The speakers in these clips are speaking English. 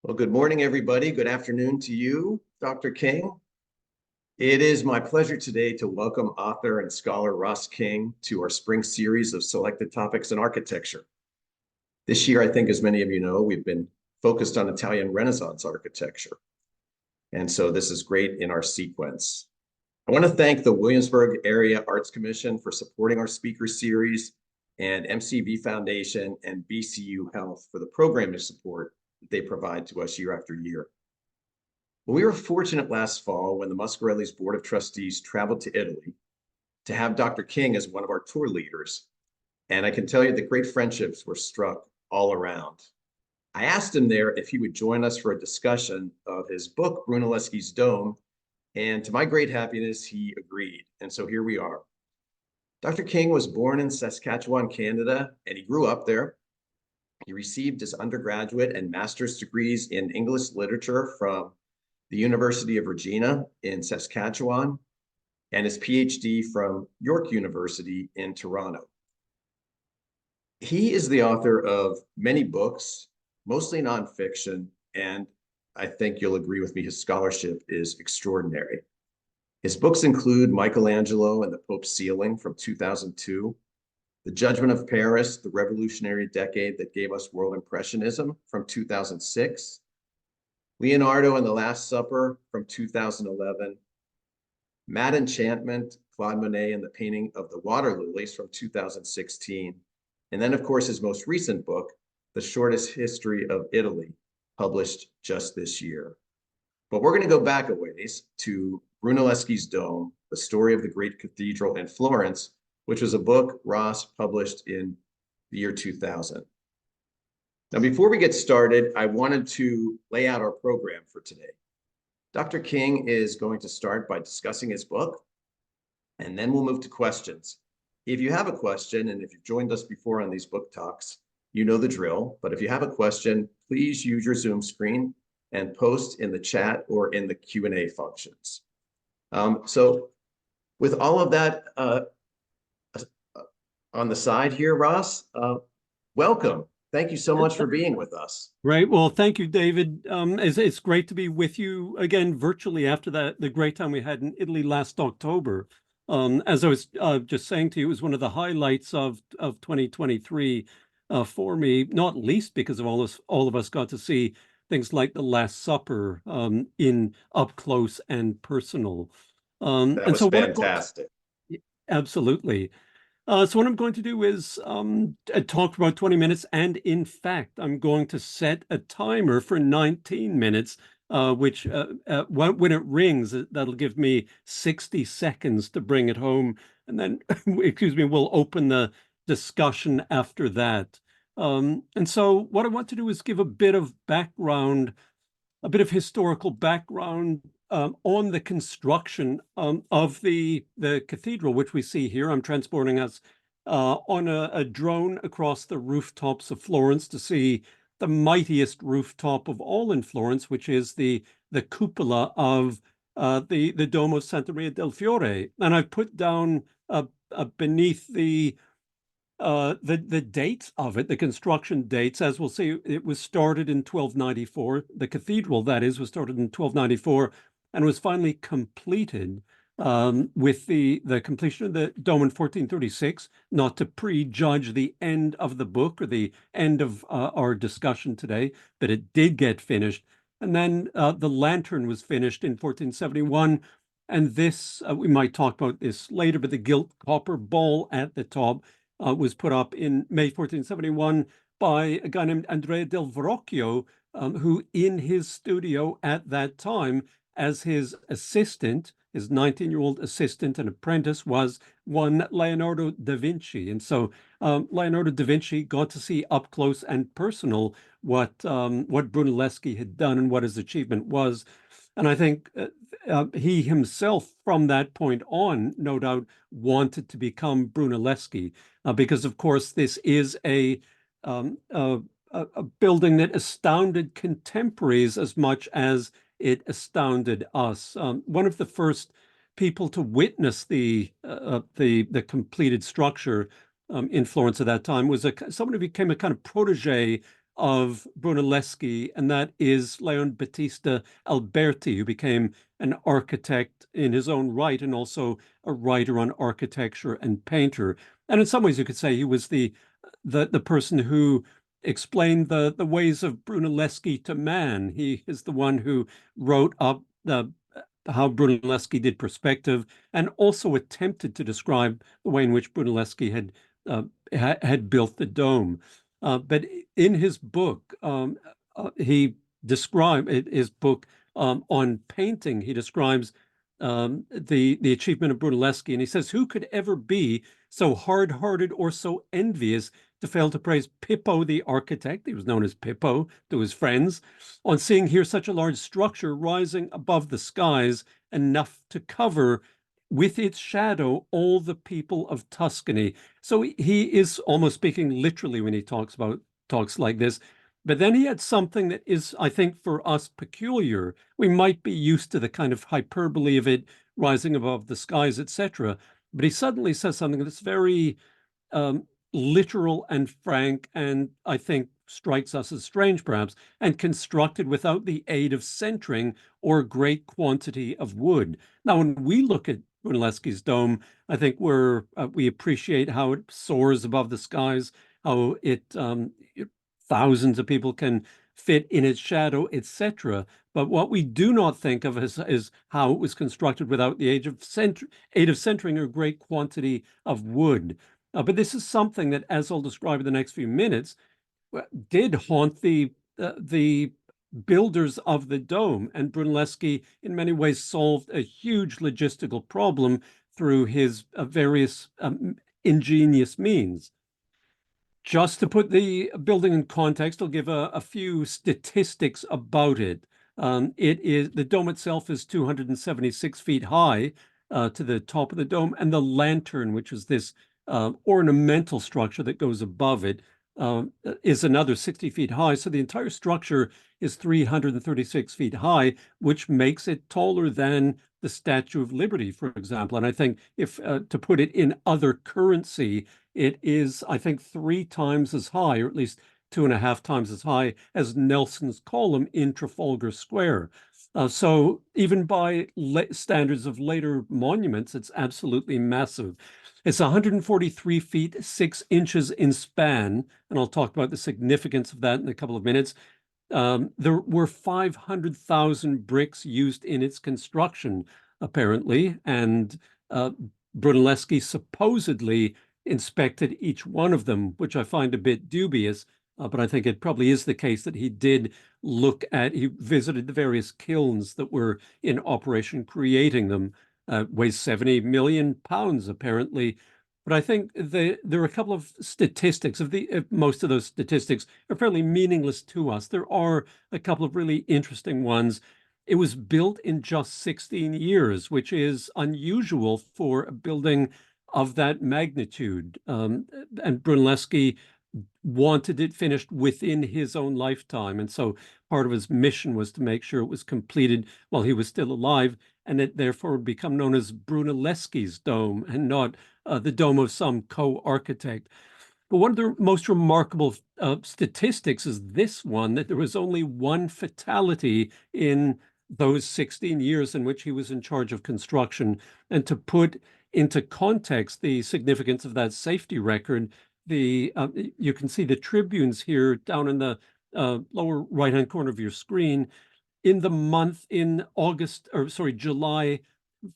Well, good morning, everybody. Good afternoon to you, Dr. King. It is my pleasure today to welcome author and scholar Ross King to our spring series of selected topics in architecture. This year, I think, as many of you know, we've been focused on Italian Renaissance architecture. And so this is great in our sequence. I want to thank the Williamsburg Area Arts Commission for supporting our speaker series, and MCV Foundation and BCU Health for the programming support that they provide to us year after year. Well, we were fortunate last fall when the Muscarelle's Board of Trustees traveled to Italy to have Dr. King as one of our tour leaders. And I can tell you that great friendships were struck all around. I asked him there if he would join us for a discussion of his book, Brunelleschi's Dome. And to my great happiness, he agreed. And so here we are. Dr. King was born in Saskatchewan, Canada, and he grew up there. He received his undergraduate and master's degrees in English literature from the University of Regina in Saskatchewan, and his PhD from York University in Toronto. He is the author of many books, mostly nonfiction, and I think you'll agree with me, his scholarship is extraordinary. His books include Michelangelo and the Pope's Ceiling from 2002, The Judgment of Paris, the Revolutionary Decade that Gave Us World Impressionism from 2006, Leonardo and the Last Supper from 2011, Mad Enchantment, Claude Monet and the Painting of the Water Lilies from 2016, and then, of course, his most recent book, The Shortest History of Italy, published just this year. But we're going to go back a ways to Brunelleschi's Dome, the story of the great cathedral in Florence, which was a book Ross published in the year 2000. Now, before we get started, I wanted to lay out our program for today. Dr. King is going to start by discussing his book, and then we'll move to questions. If you have a question, and if you've joined us before on these book talks, you know the drill, but if you have a question, please use your Zoom screen and post in the chat or in the Q&A functions. So with all of that on the side here, Ross, welcome. Thank you so much for being with us. Right. Well, thank you, David. It's great to be with you again virtually after the great time we had in Italy last October. As I was just saying to you, it was one of the highlights of 2023 for me, not least because of all of us got to see things like The Last Supper in up close and personal. That was fantastic. Absolutely. So what I'm going to do is talk for about 20 minutes, and in fact, I'm going to set a timer for 19 minutes, which when it rings, that'll give me 60 seconds to bring it home, and then, excuse me, we'll open the discussion after that. And so what I want to do is give a bit of background, a bit of historical background on the construction of the cathedral, which we see here. I'm transporting us on a drone across the rooftops of Florence to see the mightiest rooftop of all in Florence, which is the cupola of the Dome of Santa Maria del Fiore. And I've put down beneath the dates of it, the construction dates. As we'll see, it was started in 1294. The cathedral, that is, was started in 1294 and was finally completed with the completion of the dome in 1436, not to prejudge the end of the book or the end of our discussion today, but it did get finished. And then the lantern was finished in 1471. And this, we might talk about this later, but the gilt copper ball at the top was put up in May 1471 by a guy named Andrea del Verrocchio, who in his studio at that time, as his assistant, his 19-year-old assistant and apprentice, was one Leonardo da Vinci. And so Leonardo da Vinci got to see up close and personal what Brunelleschi had done and what his achievement was. And I think he himself, from that point on, no doubt wanted to become Brunelleschi, because, of course, this is a building that astounded contemporaries as much as it astounded us. One of the first people to witness the completed structure in Florence at that time was someone who became a kind of protege of Brunelleschi, and that is Leon Battista Alberti, who became an architect in his own right and also a writer on architecture and painter. And in some ways, you could say he was the person who explained the ways of Brunelleschi to man. He is the one who wrote up how Brunelleschi did perspective and also attempted to describe the way in which Brunelleschi had built the dome. But in his book, he described his book on painting. He describes the achievement of Brunelleschi, and he says, "Who could ever be so hard-hearted or so envious to fail to praise Pippo the architect," he was known as Pippo to his friends, "on seeing here such a large structure rising above the skies, enough to cover with its shadow all the people of Tuscany." So he is almost speaking literally when he talks like this. But then he had something that is, I think, for us peculiar. We might be used to the kind of hyperbole of it rising above the skies, etc. But he suddenly says something that's very literal and frank, and I think strikes us as strange, perhaps, and constructed without the aid of centering or great quantity of wood. Now, when we look at Brunelleschi's dome, I think we appreciate how it soars above the skies, how thousands of people can fit in its shadow, etc. But what we do not think of is how it was constructed without the aid of centering or great quantity of wood. But this is something that, as I'll describe in the next few minutes, did haunt the builders of the dome. And Brunelleschi, in many ways, solved a huge logistical problem through his various ingenious means. Just to put the building in context, I'll give a few statistics about it. The dome itself is 276 feet high to the top of the dome, and the lantern, which is this ornamental structure that goes above it, is another 60 feet high. So the entire structure is 336 feet high, which makes it taller than the Statue of Liberty, for example. And I think if to put it in other currency, it is, I think, 3 times as high, or at least 2.5 times as high as Nelson's column in Trafalgar Square. So even by standards of later monuments, it's absolutely massive. It's 143 feet 6 inches in span, and I'll talk about the significance of that in a couple of minutes. There were 500,000 bricks used in its construction, apparently, and Brunelleschi supposedly inspected each one of them, which I find a bit dubious, but I think it probably is the case that he visited the various kilns that were in operation creating them. Weighs 70 million pounds, apparently. But I think there are a couple of statistics. Most of those statistics are fairly meaningless to us. There are a couple of really interesting ones. It was built in just 16 years, which is unusual for a building of that magnitude. And Brunelleschi wanted it finished within his own lifetime. And so part of his mission was to make sure it was completed while he was still alive, and it therefore would become known as Brunelleschi's dome and not the dome of some co-architect. But one of the most remarkable statistics is this one, that there was only one fatality in those 16 years in which he was in charge of construction. And to put into context the significance of that safety record, you can see the tribunes here down in the lower right-hand corner of your screen. In July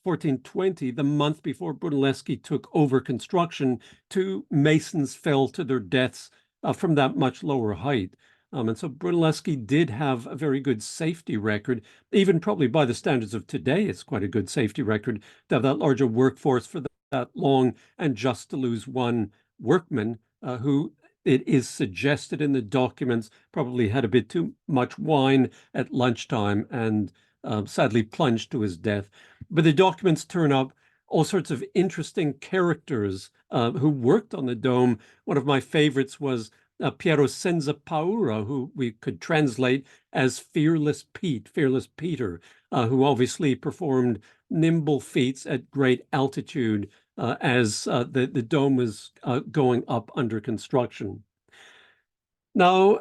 1420, the month before Brunelleschi took over construction, 2 masons fell to their deaths from that much lower height. And so Brunelleschi did have a very good safety record, even probably by the standards of today. It's quite a good safety record to have that larger workforce for that long, and just to lose one workman who, it is suggested in the documents, probably had a bit too much wine at lunchtime and sadly plunged to his death. But the documents turn up all sorts of interesting characters who worked on the dome. One of my favorites was Piero Senza Paura, who we could translate as Fearless Peter, who obviously performed nimble feats at great altitude as the dome was going up under construction. Now,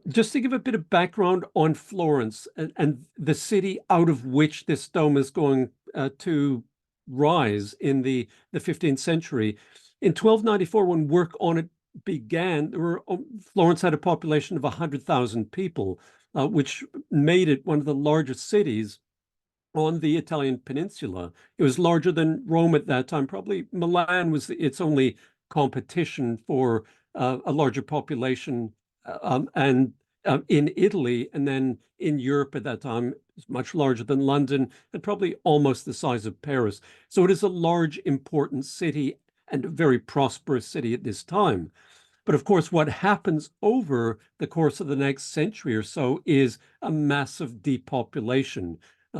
Just to give a bit of background on Florence and the city out of which this dome is going to rise in the 15th century. In 1294, when work on it began, Florence had a population of 100,000 people, which made it one of the largest cities on the Italian peninsula. It was larger than Rome at that time. Probably Milan was its only competition for a larger population, and in Italy, and then in Europe at that time, it's much larger than London and probably almost the size of Paris. So it is a large, important city and a very prosperous city at this time. But of course, what happens over the course of the next century or so is a massive depopulation,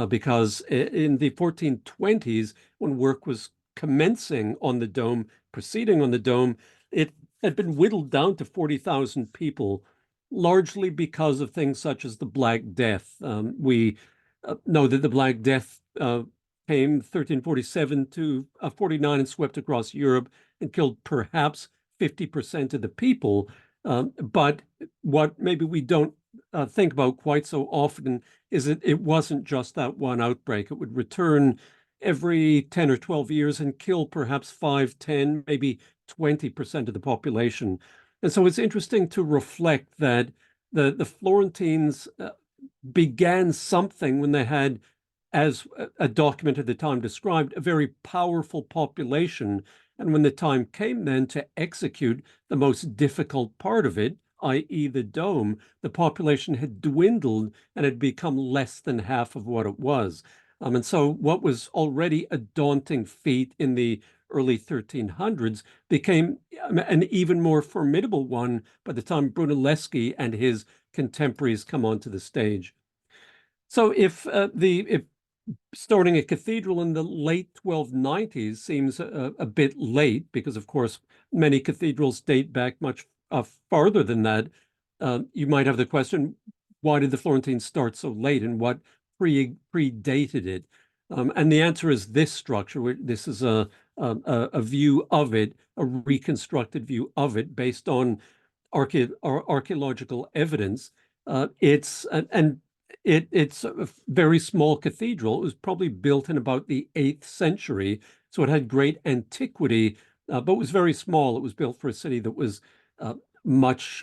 because in the 1420s, when work was commencing on the dome, proceeding on the dome, it had been whittled down to 40,000 people, largely because of things such as the Black Death. We know that the Black Death came 1347 to 49 and swept across Europe and killed perhaps 50% of the people. But what maybe we don't think about quite so often is that it wasn't just that one outbreak. It would return every 10 or 12 years and kill perhaps 5, 10, maybe 20% of the population. And so it's interesting to reflect that the Florentines began something when they had, as a document at the time described, a very powerful population. And when the time came then to execute the most difficult part of it, i.e. the dome, the population had dwindled and had become less than half of what it was. And so what was already a daunting feat in the early 1300s became an even more formidable one by the time Brunelleschi and his contemporaries come onto the stage. So if starting a cathedral in the late 1290s seems a bit late, because of course many cathedrals date back much farther than that, you might have the question, why did the Florentines start so late and what predated it? And the answer is this structure. This is a view of it, a reconstructed view of it based on archaeological evidence. It's a very small cathedral. It was probably built in about the 8th century, so it had great antiquity, but was very small. It was built for a city that was much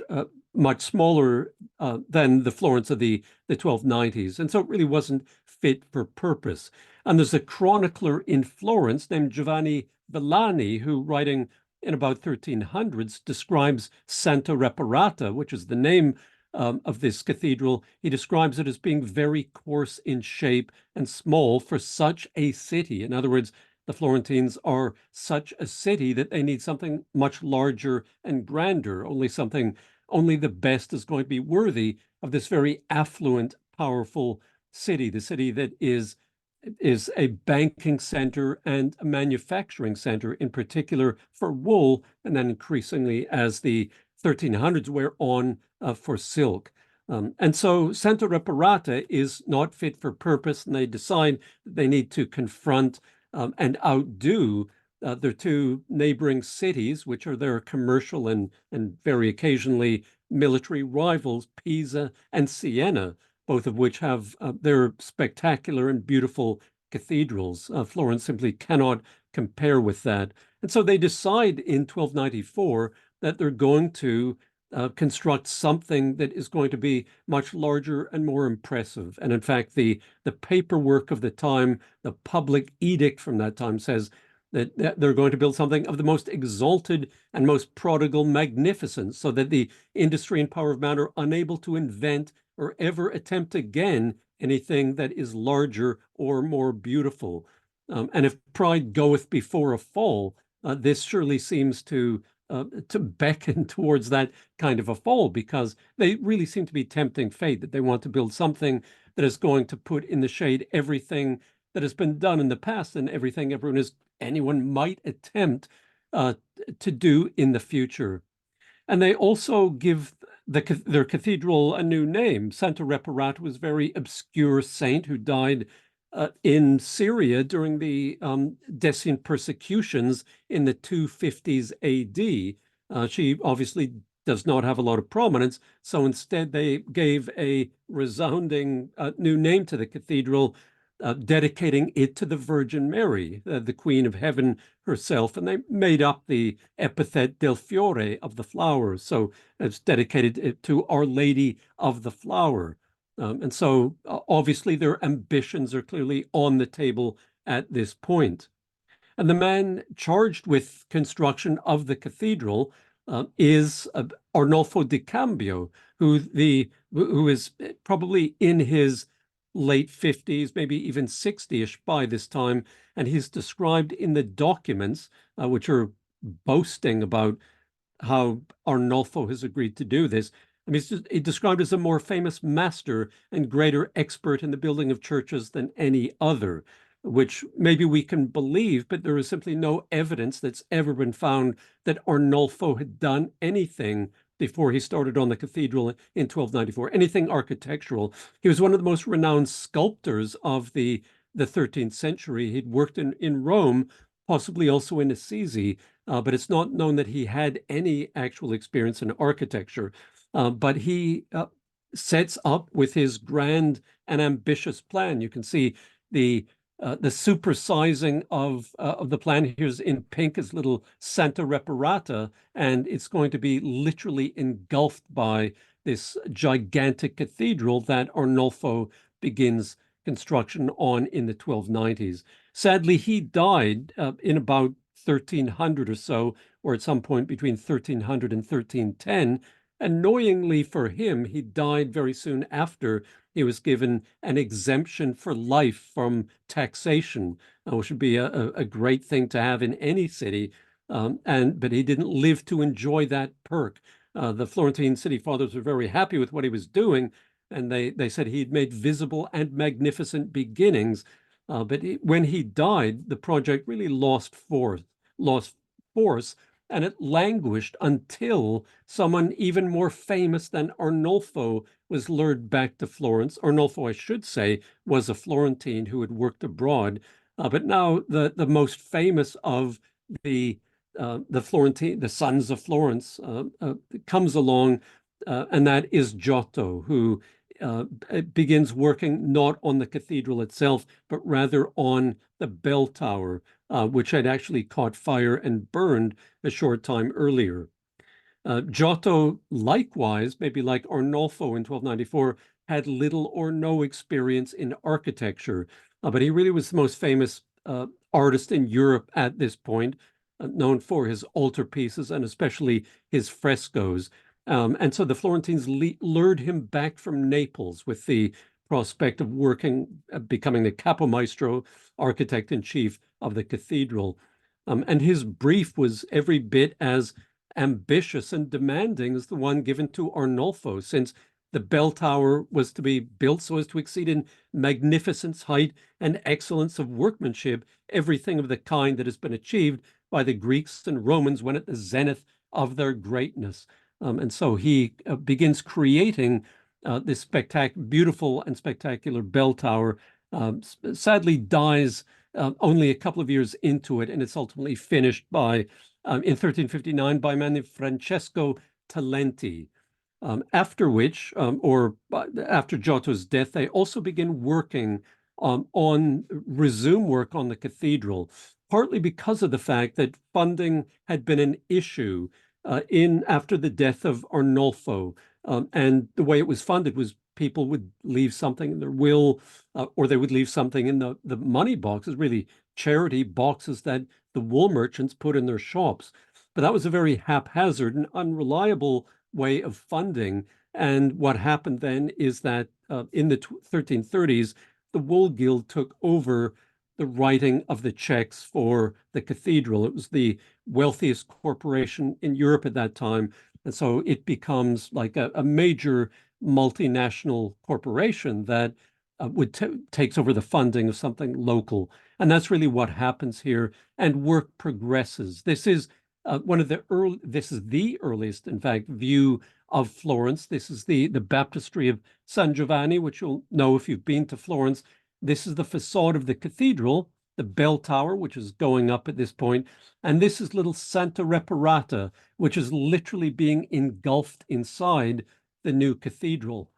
smaller than the Florence of the 1290s, and so it really wasn't fit for purpose. And there's a chronicler in Florence named Giovanni Villani who, writing in about 1300s, describes Santa Reparata, which is the name of this cathedral. He describes it as being very coarse in shape and small for such a city. In other words, the Florentines are such a city that they need something much larger and grander. Only the best is going to be worthy of this very affluent, powerful city, the city that is a banking center and a manufacturing center, in particular for wool, and then increasingly as the 1300s wear on for silk. And so Santa Reparata is not fit for purpose, and they decide that they need to confront and outdo their two neighboring cities, which are their commercial and very occasionally military rivals, Pisa and Siena, both of which have their spectacular and beautiful cathedrals. Florence simply cannot compare with that. And so they decide in 1294 that they're going to construct something that is going to be much larger and more impressive. And in fact, the paperwork of the time, the public edict from that time says that they're going to build something of the most exalted and most prodigal magnificence, so that the industry and power of man are unable to invent or ever attempt again anything that is larger or more beautiful. And if pride goeth before a fall, this surely seems to beckon towards that kind of a fall, because they really seem to be tempting fate, that they want to build something that is going to put in the shade everything that has been done in the past and everything anyone might attempt to do in the future. And they also give their cathedral a new name. Santa Reparata was a very obscure saint who died in Syria during the Decian persecutions in the 250s AD. She obviously does not have a lot of prominence. So instead, they gave a resounding new name to the cathedral, dedicating it to the Virgin Mary, the Queen of Heaven herself. And they made up the epithet del Fiore, of the flower. So it's dedicated to Our Lady of the Flower. And so obviously their ambitions are clearly on the table at this point. And the man charged with construction of the cathedral is Arnolfo di Cambio, who is probably in his late 50s, maybe even 60-ish by this time. And he's described in the documents, which are boasting about how Arnolfo has agreed to do this. I mean, he's described as a more famous master and greater expert in the building of churches than any other, which maybe we can believe, but there is simply no evidence that's ever been found that Arnolfo had done anything before he started on the cathedral in 1294, anything architectural. He was one of the most renowned sculptors of the 13th century. He'd worked in Rome, possibly also in Assisi, but it's not known that he had any actual experience in architecture. But he sets up with his grand and ambitious plan. You can see the supersizing of the plan. Here's in pink is little Santa Reparata, and it's going to be literally engulfed by this gigantic cathedral that Arnolfo begins construction on in the 1290s. Sadly, he died in about 1300 or so, or at some point between 1300 and 1310. Annoyingly for him, he died very soon after he was given an exemption for life from taxation, which would be a great thing to have in any city. But he didn't live to enjoy that perk. The Florentine city fathers were very happy with what he was doing, and they said he'd made visible and magnificent beginnings. But when he died, the project really lost force, and it languished until someone even more famous than Arnolfo was lured back to Florence. Arnolfo, I should say, was a Florentine who had worked abroad. But now the most famous of the sons of Florence, comes along, and that is Giotto, who begins working not on the cathedral itself, but rather on the bell tower, which had actually caught fire and burned a short time earlier. Giotto, likewise, maybe like Arnolfo in 1294, had little or no experience in architecture, but he really was the most famous artist in Europe at this point, known for his altarpieces and especially his frescoes. And so the Florentines lured him back from Naples with the prospect of becoming the capomaestro, architect-in-chief of the cathedral. And his brief was every bit as ambitious and demanding as the one given to Arnolfo, since the bell tower was to be built so as to exceed in magnificence, height, and excellence of workmanship everything of the kind that has been achieved by the Greeks and Romans when at the zenith of their greatness. And so he begins creating this beautiful and spectacular bell tower. Sadly dies only a couple of years into it, and it's ultimately finished in 1359 by a man named Francesco Talenti. After which, or after Giotto's death, they also begin working resume work on the cathedral, partly because of the fact that funding had been an issue after the death of Arnolfo. And the way it was funded was people would leave something in their will, or they would leave something in the money boxes, really charity boxes that the wool merchants put in their shops. But that was a very haphazard and unreliable way of funding. And what happened then is that in the 1330s, the Wool Guild took over the writing of the checks for the cathedral. It was the wealthiest corporation in Europe at that time. And so it becomes like a major multinational corporation that takes over the funding of something local. And that's really what happens here. And work progresses. This is this is the earliest, in fact, view of Florence. This is the baptistry of San Giovanni, which you'll know if you've been to Florence. This is the facade of the cathedral. the bell tower, which is going up at this point, and this is little Santa Reparata, which is literally being engulfed inside the new cathedral.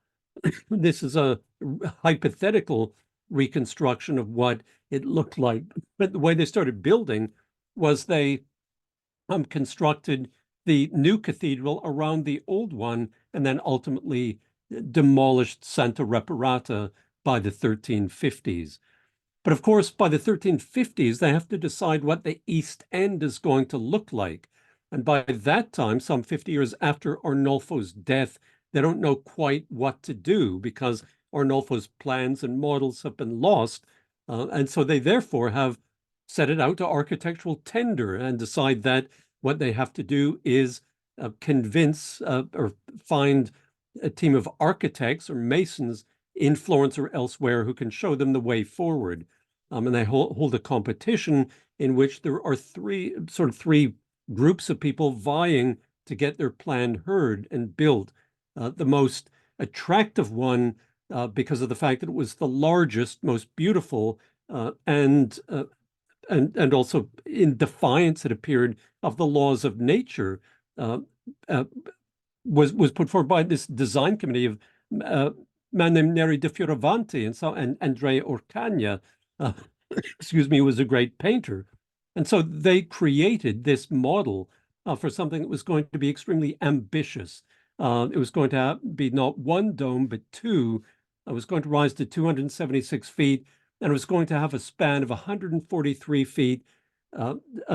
This is a hypothetical reconstruction of what it looked like. But the way they started building was they constructed the new cathedral around the old one and then ultimately demolished Santa Reparata by the 1350s. But of course, by the 1350s, they have to decide what the East End is going to look like. And by that time, some 50 years after Arnolfo's death, they don't know quite what to do because Arnolfo's plans and models have been lost. And so they therefore have set it out to architectural tender and decide that what they have to do is convince or find a team of architects or masons in Florence or elsewhere who can show them the way forward. And they hold a competition in which there are three groups of people vying to get their plan heard and built. The most attractive one, because of the fact that it was the largest, most beautiful, and also in defiance, it appeared, of the laws of nature, was put forward by this design committee of man named Neri di Fioravanti and Andrea Orcagna, excuse me, was a great painter. And so they created this model for something that was going to be extremely ambitious. It was going to be not one dome, but two. It was going to rise to 276 feet, and it was going to have a span of 143 feet,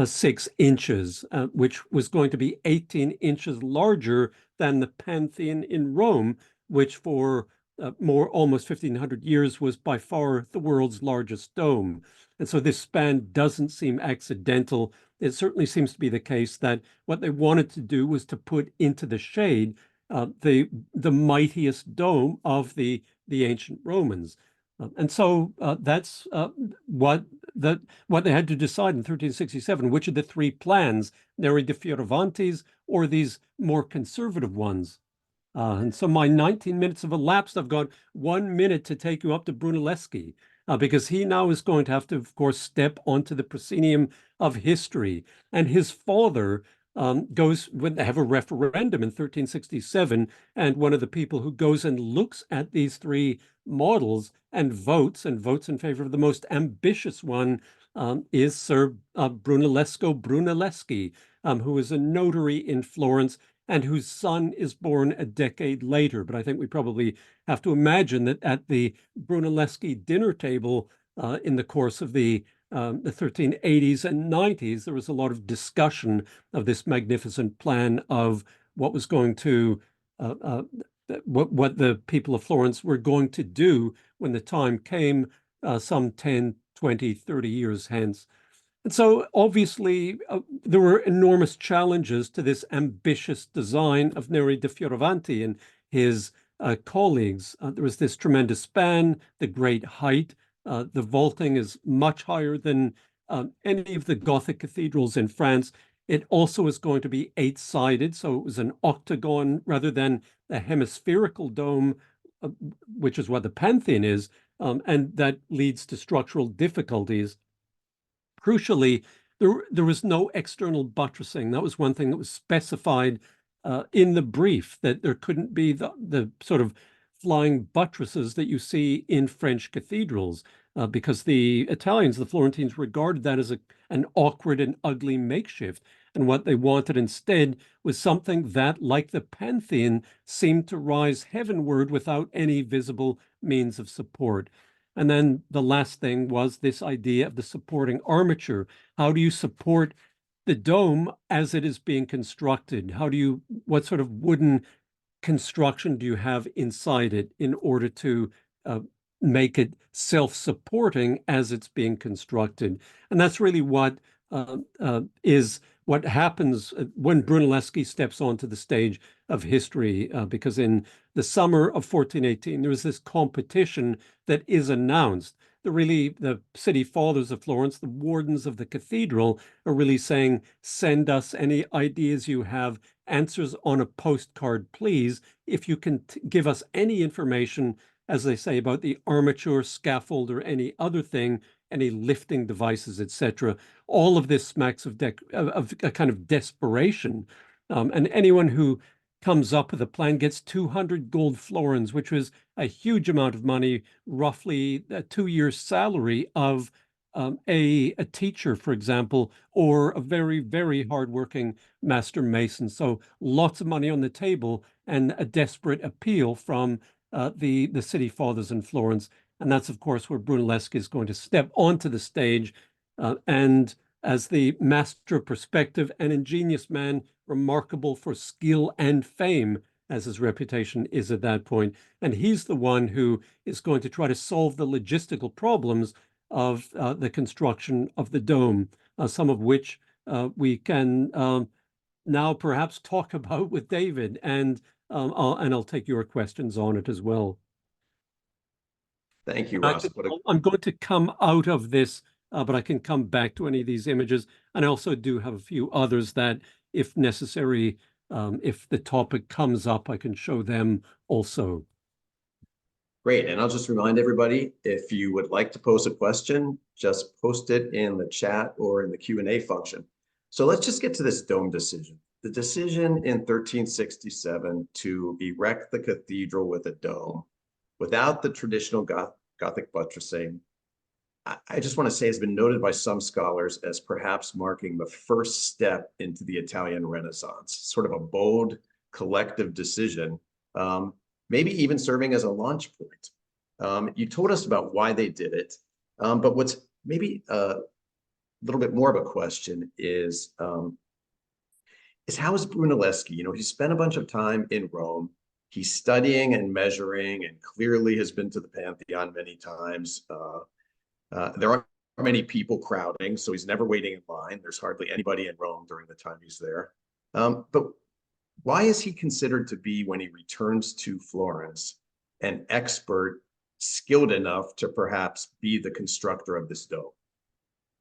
6 inches, which was going to be 18 inches larger than the Pantheon in Rome, which for almost 1,500 years was by far the world's largest dome. And so this span doesn't seem accidental. It certainly seems to be the case that what they wanted to do was to put into the shade the mightiest dome of the ancient Romans. And so that's what they had to decide in 1367, which of the three plans, Neri di Fioravanti's or these more conservative ones. And so my 19 minutes have elapsed. I've got 1 minute to take you up to Brunelleschi, because he now is going to have to, of course, step onto the proscenium of history. And his father goes, when they have a referendum in 1367, and one of the people who goes and looks at these three models and votes in favor of the most ambitious one is Sir Brunellesco Brunelleschi, who is a notary in Florence and whose son is born a decade later. But I think we probably have to imagine that at the Brunelleschi dinner table in the course of the 1380s and 90s, there was a lot of discussion of this magnificent plan of what was going to, what the people of Florence were going to do when the time came some 10, 20, 30 years hence. And so obviously there were enormous challenges to this ambitious design of Neri di Fioravanti and his colleagues. There was this tremendous span, the great height. The vaulting is much higher than any of the Gothic cathedrals in France. It also is going to be 8-sided, so it was an octagon rather than a hemispherical dome, which is what the Pantheon is, and that leads to structural difficulties. Crucially, there was no external buttressing. That was one thing that was specified in the brief, that there couldn't be the sort of flying buttresses that you see in French cathedrals, because the Italians, the Florentines, regarded that as an awkward and ugly makeshift. And what they wanted instead was something that, like the Pantheon, seemed to rise heavenward without any visible means of support. And then the last thing was this idea of the supporting armature. How do you support the dome as it is being constructed? What sort of wooden construction do you have inside it in order to make it self-supporting as it's being constructed? And that's really what happens when Brunelleschi steps onto the stage of history, because in the summer of 1418, there was this competition that is announced. The city fathers of Florence, the wardens of the cathedral, are really saying, send us any ideas you have, answers on a postcard, please. If you can give us any information, as they say, about the armature, scaffold, or any other thing, any lifting devices, etc. All of this smacks of a kind of desperation. And anyone who comes up with a plan gets 200 gold florins, which was a huge amount of money, roughly a 2 years' salary of a teacher, for example, or a very, very hardworking master mason. So lots of money on the table and a desperate appeal from the city fathers in Florence. And that's, of course, where Brunelleschi is going to step onto the stage and as the master of perspective, an ingenious man, remarkable for skill and fame, as his reputation is at that point. And he's the one who is going to try to solve the logistical problems of the construction of the dome, some of which we can now perhaps talk about with David, and I'll take your questions on it as well. Thank you, Ross. I'm going to come out of this, but I can come back to any of these images. And I also do have a few others that, if necessary, if the topic comes up, I can show them also. Great. And I'll just remind everybody, if you would like to pose a question, just post it in the chat or in the Q&A function. So let's just get to this dome decision. The decision in 1367 to erect the cathedral with a dome without the traditional Gothic buttressing, I just want to say has been noted by some scholars as perhaps marking the first step into the Italian Renaissance, sort of a bold collective decision, maybe even serving as a launch point. You told us about why they did it, but what's maybe a little bit more of a question is how is Brunelleschi? You know, he spent a bunch of time in Rome. He's studying and measuring and clearly has been to the Pantheon many times. There are many people crowding, so he's never waiting in line. There's hardly anybody in Rome during the time he's there. But why is he considered to be, when he returns to Florence, an expert skilled enough to perhaps be the constructor of this dome?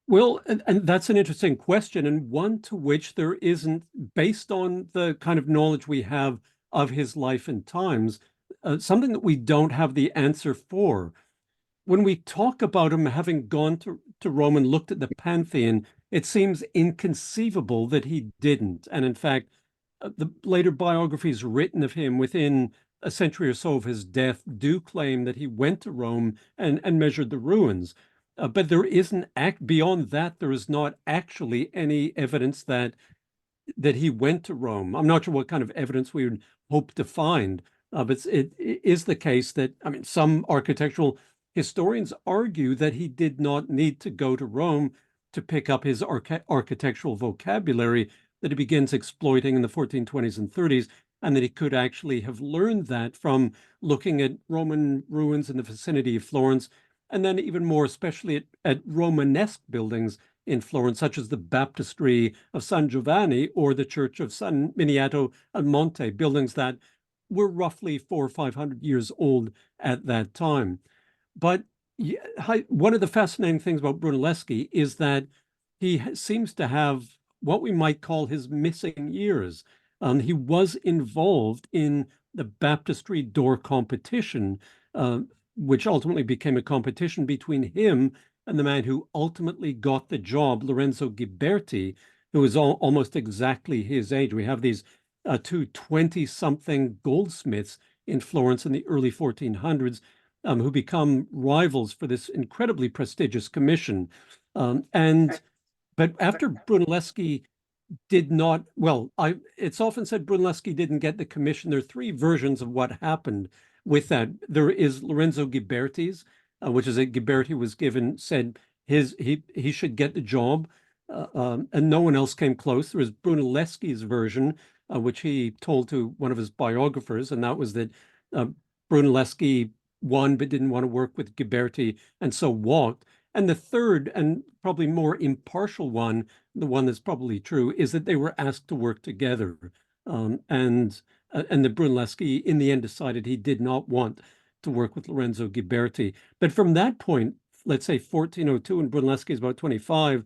Well, and that's an interesting question, and one to which there isn't, based on the kind of knowledge we have of his life and times, something that we don't have the answer for. When we talk about him having gone to Rome and looked at the Pantheon, it seems inconceivable that he didn't. And in fact, the later biographies written of him within a century or so of his death do claim that he went to Rome and measured the ruins. But there isn't, beyond that, there is not actually any evidence that he went to Rome. I'm not sure what kind of evidence we would hope to find, but it is the case that, I mean, some architectural historians argue that he did not need to go to Rome to pick up his architectural vocabulary that he begins exploiting in the 1420s and 30s, and that he could actually have learned that from looking at Roman ruins in the vicinity of Florence, and then even more especially at Romanesque buildings in Florence, such as the baptistry of San Giovanni or the church of San Miniato al Monte, buildings that were roughly 400 or 500 years old at that time. But one of the fascinating things about Brunelleschi is that he seems to have what we might call his missing years. He was involved in the baptistry door competition, which ultimately became a competition between him and the man who ultimately got the job, Lorenzo Ghiberti, who was almost exactly his age. We have these two 20-something goldsmiths in Florence in the early 1400s who become rivals for this incredibly prestigious commission. But after Brunelleschi did not, well, it's often said Brunelleschi didn't get the commission. There are three versions of what happened with that. There is Lorenzo Ghiberti's, which is that Ghiberti was said he should get the job, and no one else came close. There was Brunelleschi's version, which he told to one of his biographers, and that was that Brunelleschi won but didn't want to work with Ghiberti and so walked. And the third and probably more impartial one, the one that's probably true, is that they were asked to work together. And the Brunelleschi in the end decided he did not want to work with Lorenzo Ghiberti. But from that point, let's say 1402, and Brunelleschi is about 25,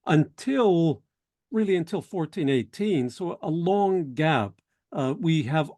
until 1418, so a long gap, we have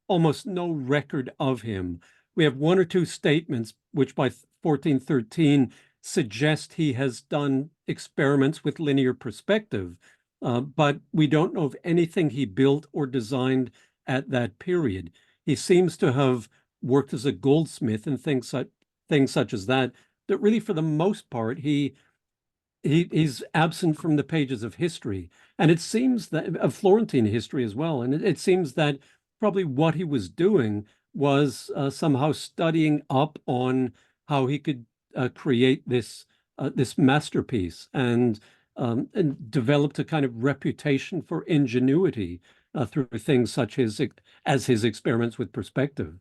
almost no record of him. We have one or two statements, which by 1413 suggest he has done experiments with linear perspective, but we don't know of anything he built or designed at that period. He seems to have worked as a goldsmith and things such as that, that really, for the most part, he's absent from the pages of history. And it seems that of Florentine history as well. And it seems that probably what he was doing was somehow studying up on how he could create this masterpiece, and developed a kind of reputation for ingenuity through things such as his experiments with perspective.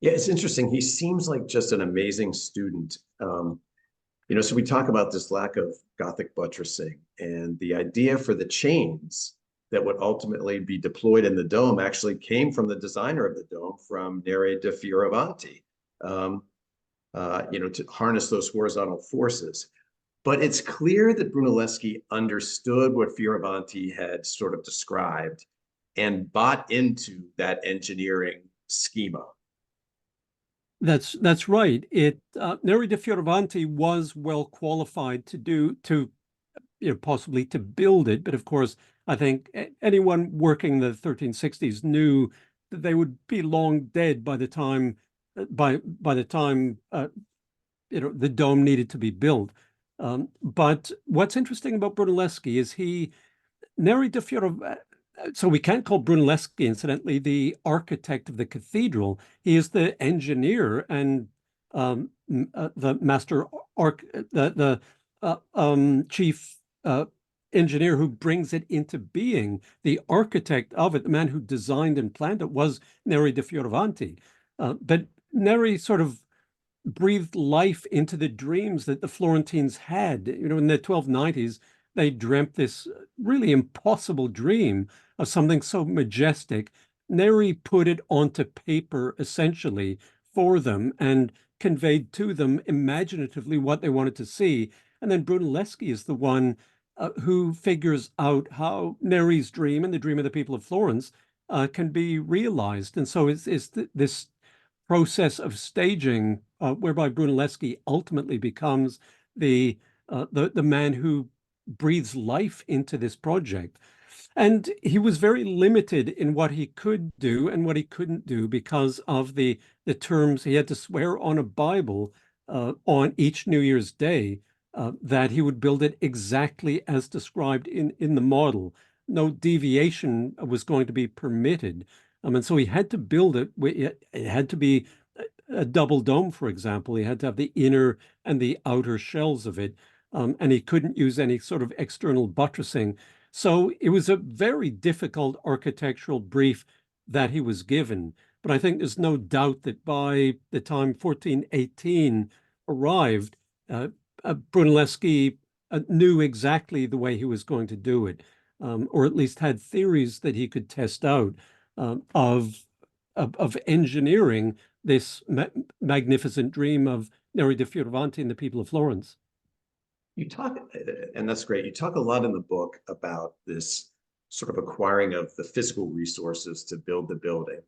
Yeah, it's interesting. He seems like just an amazing student. So we talk about this lack of Gothic buttressing, and the idea for the chains that would ultimately be deployed in the dome actually came from the designer of the dome, from Neri da Fioravanti, to harness those horizontal forces. But it's clear that Brunelleschi understood what Fioravanti had sort of described and bought into that engineering schema. That's right. Neri da Fioravanti was well qualified possibly to build it, but of course, I think anyone working in the 1360s knew that they would be long dead by the time the dome needed to be built. But what's interesting about Brunelleschi is Neri da Fioravanti. So we can't call Brunelleschi, incidentally, the architect of the cathedral. He is the engineer and the master chief engineer who brings it into being. The architect of it, the man who designed and planned it, was Neri da Fioravanti. But Neri sort of breathed life into the dreams that the Florentines had. In the 1290s, they dreamt this really impossible dream of something so majestic. Neri put it onto paper, essentially, for them and conveyed to them imaginatively what they wanted to see. And then Brunelleschi is the one who figures out how Neri's dream and the dream of the people of Florence can be realized. And so it's this process of staging whereby Brunelleschi ultimately becomes the man who breathes life into this project. And he was very limited in what he could do and what he couldn't do because of the terms. He had to swear on a Bible on each New Year's Day that he would build it exactly as described in the model. No deviation was going to be permitted. And so he had to build it. It had to be a double dome, for example. He had to have the inner and the outer shells of it. And he couldn't use any sort of external buttressing. So it was a very difficult architectural brief that he was given. But I think there's no doubt that by the time 1418 arrived, Brunelleschi knew exactly the way he was going to do it, or at least had theories that he could test out of engineering this magnificent dream of Neri da Fioravanti and the people of Florence. You talk, and that's great. You talk a lot in the book about this sort of acquiring of the physical resources to build the building.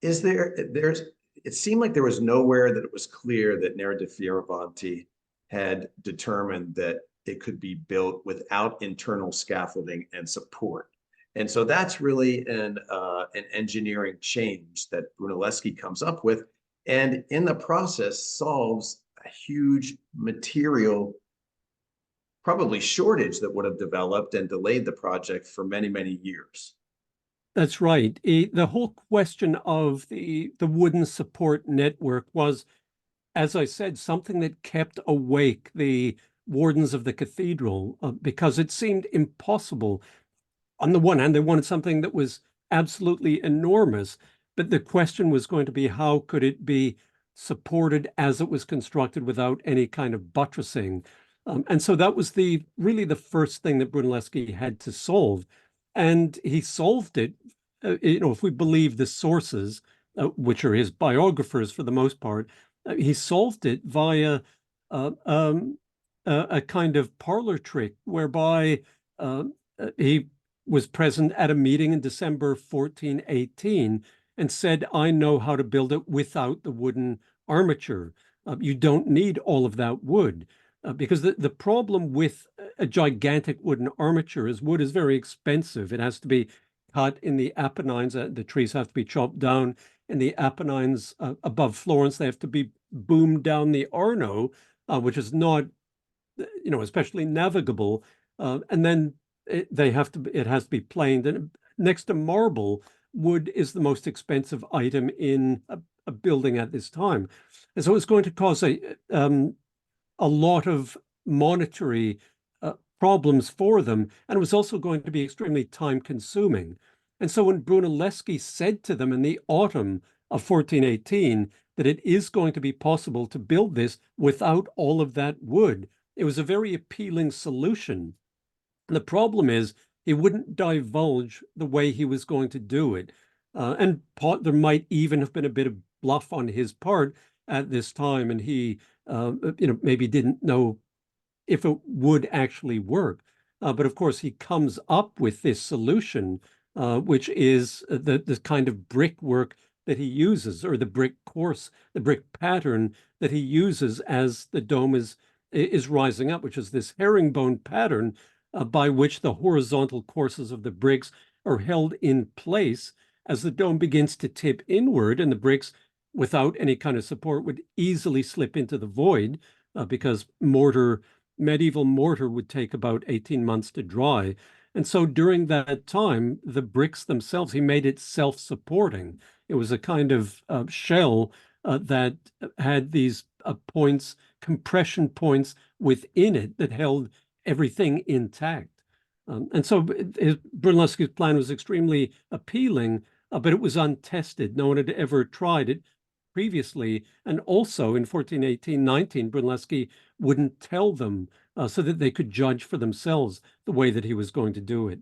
It seemed like there was nowhere that it was clear that Neri da Fioravanti had determined that it could be built without internal scaffolding and support. And so that's really an engineering change that Brunelleschi comes up with, and in the process solves a huge material probably shortage that would have developed and delayed the project for many, many years. That's right. The whole question of the wooden support network was, as I said, something that kept awake the wardens of the cathedral because it seemed impossible. On the one hand, they wanted something that was absolutely enormous, but the question was going to be, how could it be supported as it was constructed without any kind of buttressing? And so that was really the first thing that Brunelleschi had to solve. And he solved it, if we believe the sources, which are his biographers for the most part, he solved it via a kind of parlor trick whereby he was present at a meeting in December 1418 and said, "I know how to build it without the wooden armature." You don't need all of that wood. Because the problem with a gigantic wooden armature is wood is very expensive. It has to be cut in the Apennines. The trees have to be chopped down in the Apennines above Florence. They have to be boomed down the Arno, which is not, especially navigable. And then it has to be planed. And next to marble, wood is the most expensive item in a building at this time. And so it's going to cause a lot of monetary problems for them. And it was also going to be extremely time consuming. And so when Brunelleschi said to them in the autumn of 1418 that it is going to be possible to build this without all of that wood, it was a very appealing solution. The problem is he wouldn't divulge the way he was going to do it. And there might even have been a bit of bluff on his part at this time, and he maybe didn't know if it would actually work. But of course, he comes up with this solution, which is the kind of brickwork that he uses, or the brick course, the brick pattern that he uses as the dome is rising up, which is this herringbone pattern by which the horizontal courses of the bricks are held in place as the dome begins to tip inward, and the bricks, without any kind of support, would easily slip into the void because medieval mortar would take about 18 months to dry. And so during that time, the bricks themselves, he made it self-supporting. It was a kind of shell that had these points, compression points within it that held everything intact. And so Brunelleschi's plan was extremely appealing, but it was untested. No one had ever tried it previously. And also in 1418-19, Brunelleschi wouldn't tell them so that they could judge for themselves the way that he was going to do it.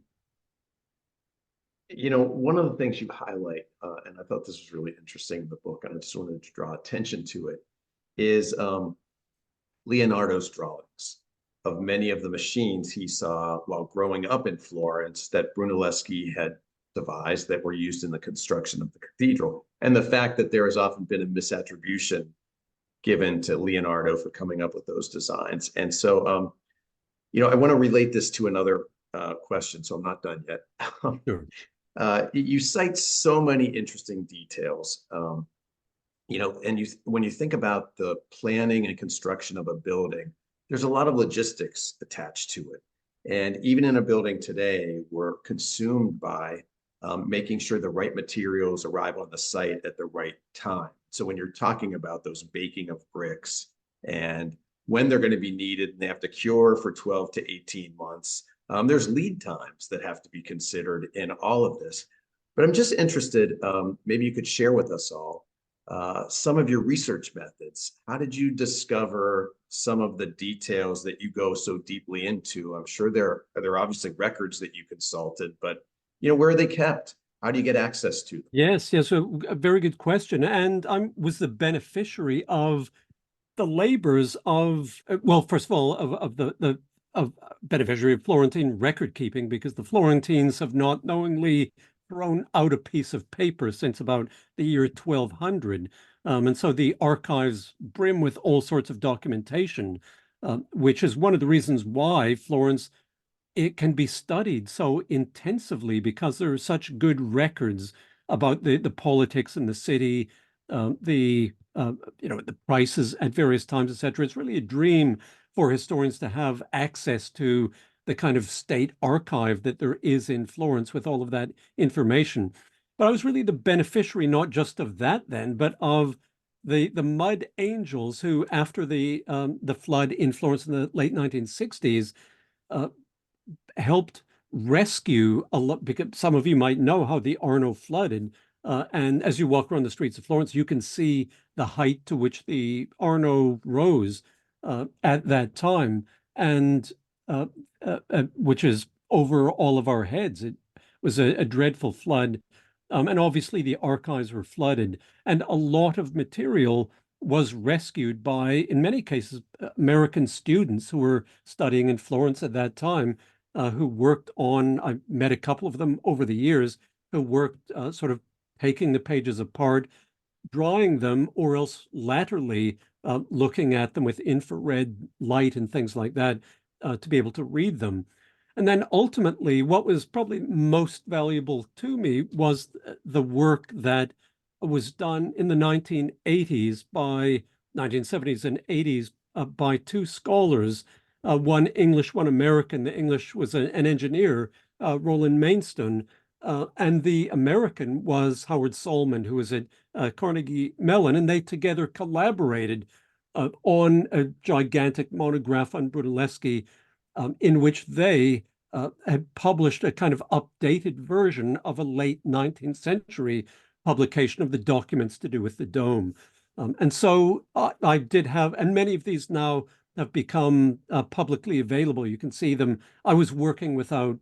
One of the things you highlight, and I thought this was really interesting in the book, and I just wanted to draw attention to it, is Leonardo's drawings of many of the machines he saw while growing up in Florence that Brunelleschi had devised that were used in the construction of the cathedral. And the fact that there has often been a misattribution given to Leonardo for coming up with those designs. And so, I want to relate this to another question, so I'm not done yet. Sure. You cite so many interesting details, and when you think about the planning and construction of a building, there's a lot of logistics attached to it. And even in a building today, we're consumed by making sure the right materials arrive on the site at the right time. So when you're talking about those baking of bricks and when they're going to be needed, and they have to cure for 12 to 18 months, there's lead times that have to be considered in all of this. But I'm just interested, maybe you could share with us all some of your research methods. How did you discover some of the details that you go so deeply into? I'm sure there are obviously records that you consulted, but where are they kept? How do you get access to them? Yes, so a very good question. And I was the beneficiary of the labors of, well, first of all, of beneficiary of Florentine record keeping, because the Florentines have not knowingly thrown out a piece of paper since about the year 1200. And so the archives brim with all sorts of documentation, which is one of the reasons why Florence, it can be studied so intensively, because there are such good records about the politics in the city, the prices at various times, etc. It's really a dream for historians to have access to the kind of state archive that there is in Florence with all of that information. But I was really the beneficiary not just of that then, but of the mud angels who, after the flood in Florence in the late 1960s, helped rescue a lot, because some of you might know how the Arno flooded. And as you walk around the streets of Florence, you can see the height to which the Arno rose at that time, and which is over all of our heads. It was a dreadful flood. And obviously the archives were flooded, and a lot of material was rescued by, in many cases, American students who were studying in Florence at that time, who worked on, I met a couple of them over the years, who worked sort of taking the pages apart, drawing them, or else laterally looking at them with infrared light and things like that to be able to read them. And then ultimately, what was probably most valuable to me was the work that was done in the 1980s by 1970s and 80s by two scholars, one English, one American. The English was an engineer, Roland Mainstone, and the American was Howard Solomon, who was at Carnegie Mellon, and they together collaborated on a gigantic monograph on Brunelleschi, in which they had published a kind of updated version of a late 19th century publication of the documents to do with the dome. And so I did have, and many of these now have become publicly available. You can see them. I was working without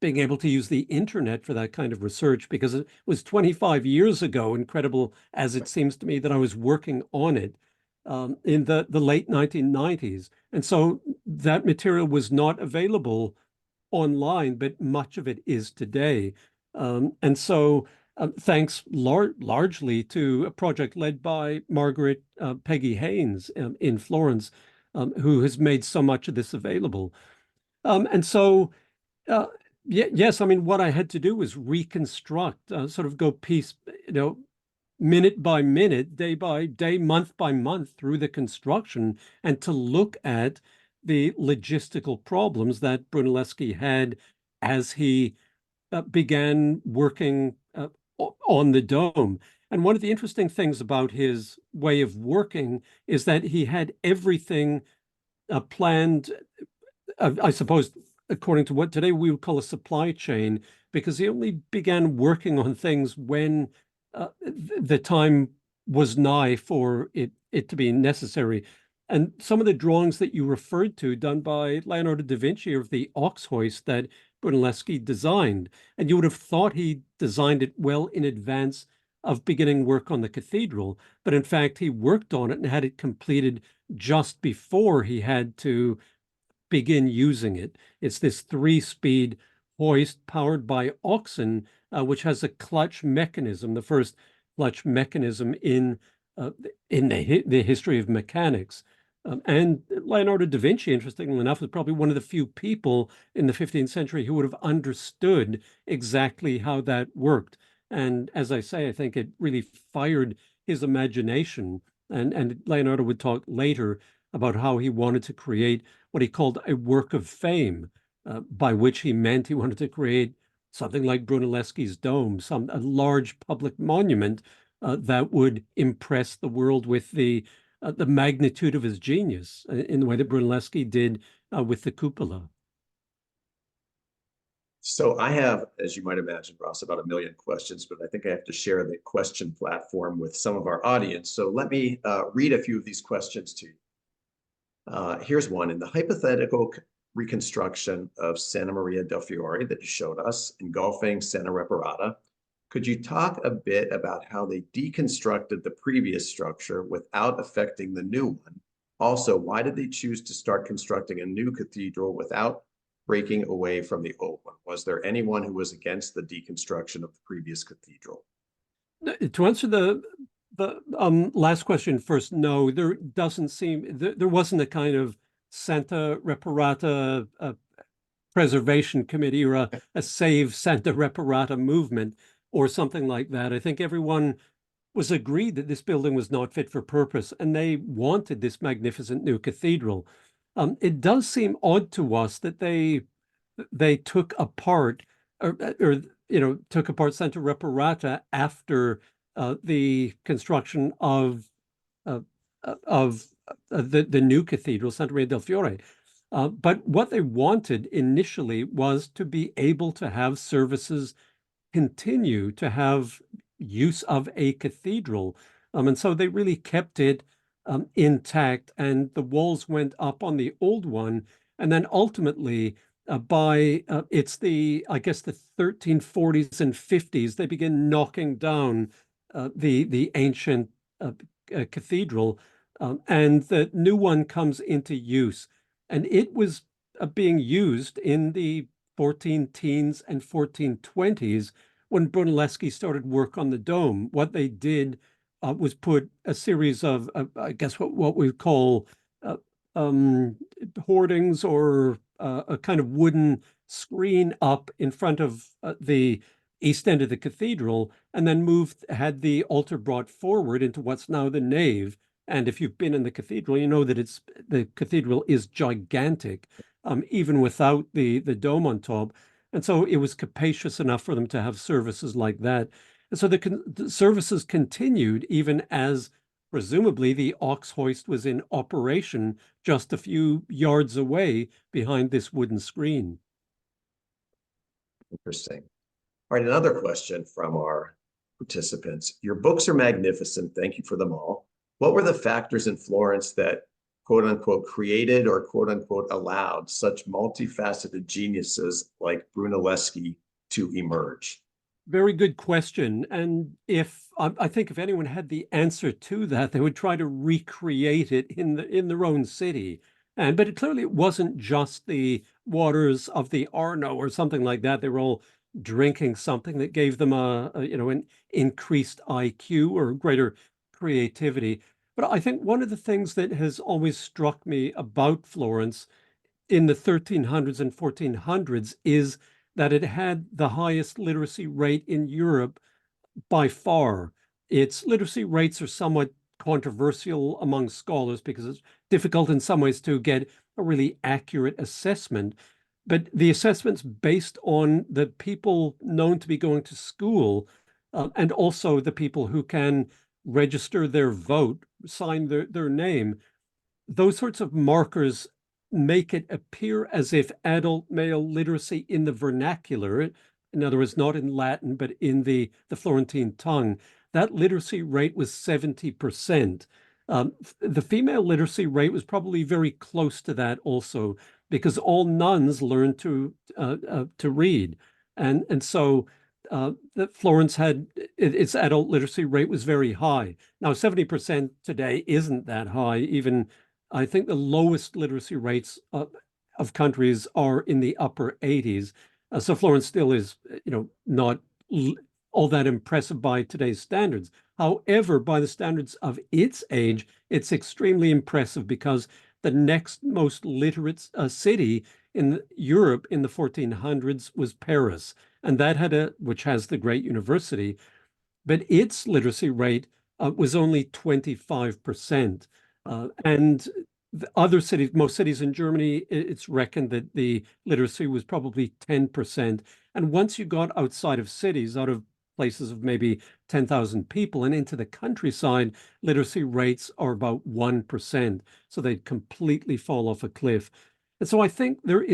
being able to use the internet for that kind of research because it was 25 years ago, incredible as it seems to me, that I was working on it in the late 1990s. And so that material was not available online, but much of it is today. And so thanks largely to a project led by Margaret Peggy Haynes in Florence, who has made so much of this available. And so, yes, I mean, what I had to do was reconstruct, sort of go piece, minute by minute, day by day, month by month through the construction, and to look at the logistical problems that Brunelleschi had as he began working on the dome. And one of the interesting things about his way of working is that he had everything planned, I suppose, according to what today we would call a supply chain, because he only began working on things when the time was nigh for it to be necessary. And some of the drawings that you referred to, done by Leonardo da Vinci, of the ox hoist that Brunelleschi designed, and you would have thought he designed it well in advance of beginning work on the cathedral, but in fact he worked on it and had it completed just before he had to begin using it. It's this 3-speed hoist powered by oxen, which has a clutch mechanism, the first clutch mechanism in the history of mechanics. And Leonardo da Vinci, interestingly enough, was probably one of the few people in the 15th century who would have understood exactly how that worked. And as I say, I think it really fired his imagination. And Leonardo would talk later about how he wanted to create what he called a work of fame, by which he meant he wanted to create something like Brunelleschi's dome, a large public monument that would impress the world with the magnitude of his genius in the way that Brunelleschi did with the cupola. So I have, as you might imagine, Ross, about 1 million questions, but I think I have to share the question platform with some of our audience. So let me read a few of these questions to you. Here's one. In the hypothetical reconstruction of Santa Maria del Fiore that you showed us, engulfing Santa Reparata, could you talk a bit about how they deconstructed the previous structure without affecting the new one? Also, why did they choose to start constructing a new cathedral without breaking away from the old one? Was there anyone who was against the deconstruction of the previous cathedral? To answer the last question first, no, there doesn't seem, there wasn't a kind of Santa Reparata preservation committee or a Save Santa Reparata movement or something like that. I think everyone was agreed that this building was not fit for purpose, and they wanted this magnificent new cathedral. It does seem odd to us that they took apart or took apart Santa Reparata after the construction of the new cathedral, Santa Maria del Fiore. But what they wanted initially was to be able to have services continue, to have use of a cathedral. And so they really kept it intact, and the walls went up on the old one. And then ultimately, it's I guess the 1340s and 50s, they begin knocking down the ancient cathedral, and the new one comes into use. And it was being used in the 14 teens and 1420s when Brunelleschi started work on the dome. What they did was put a series of, I guess, what we call uh, um, hoardings, or a kind of wooden screen up in front of the east end of the cathedral, and then had the altar brought forward into what's now the nave. And if you've been in the cathedral, you know that the cathedral is gigantic, even without the dome on top. And so it was capacious enough for them to have services like that. And so the services continued even as presumably the ox hoist was in operation just a few yards away behind this wooden screen. Interesting. All right, another question from our participants. Your books are magnificent. Thank you for them all. What were the factors in Florence that quote unquote created or quote unquote allowed such multifaceted geniuses like Brunelleschi to emerge? Very good question. And I think if anyone had the answer to that, they would try to recreate it in their own city. But it wasn't just the waters of the Arno or something like that. They were all drinking something that gave them an increased IQ or greater creativity. But I think one of the things that has always struck me about Florence in the 1300s and 1400s is that it had the highest literacy rate in Europe by far. Its literacy rates are somewhat controversial among scholars because it's difficult in some ways to get a really accurate assessment. But the assessment's based on the people known to be going to school, and also the people who can register their vote, sign their name. Those sorts of markers make it appear as if adult male literacy in the vernacular, in other words, not in Latin, but in the Florentine tongue, that literacy rate was 70%. The female literacy rate was probably very close to that also, because all nuns learned to read. And so Florence had its adult literacy rate was very high. Now, 70% today isn't that high. Even I think the lowest literacy rates of countries are in the upper 80s. So Florence still is, not all that impressive by today's standards. However, by the standards of its age, it's extremely impressive because the next most literate city in Europe in the 1400s was Paris, and which has the great university, but its literacy rate was only 25%. And the other cities, most cities in Germany, it's reckoned that the literacy was probably 10%. And once you got outside of cities, out of places of maybe 10,000 people and into the countryside, literacy rates are about 1%. So they'd completely fall off a cliff. And so I think there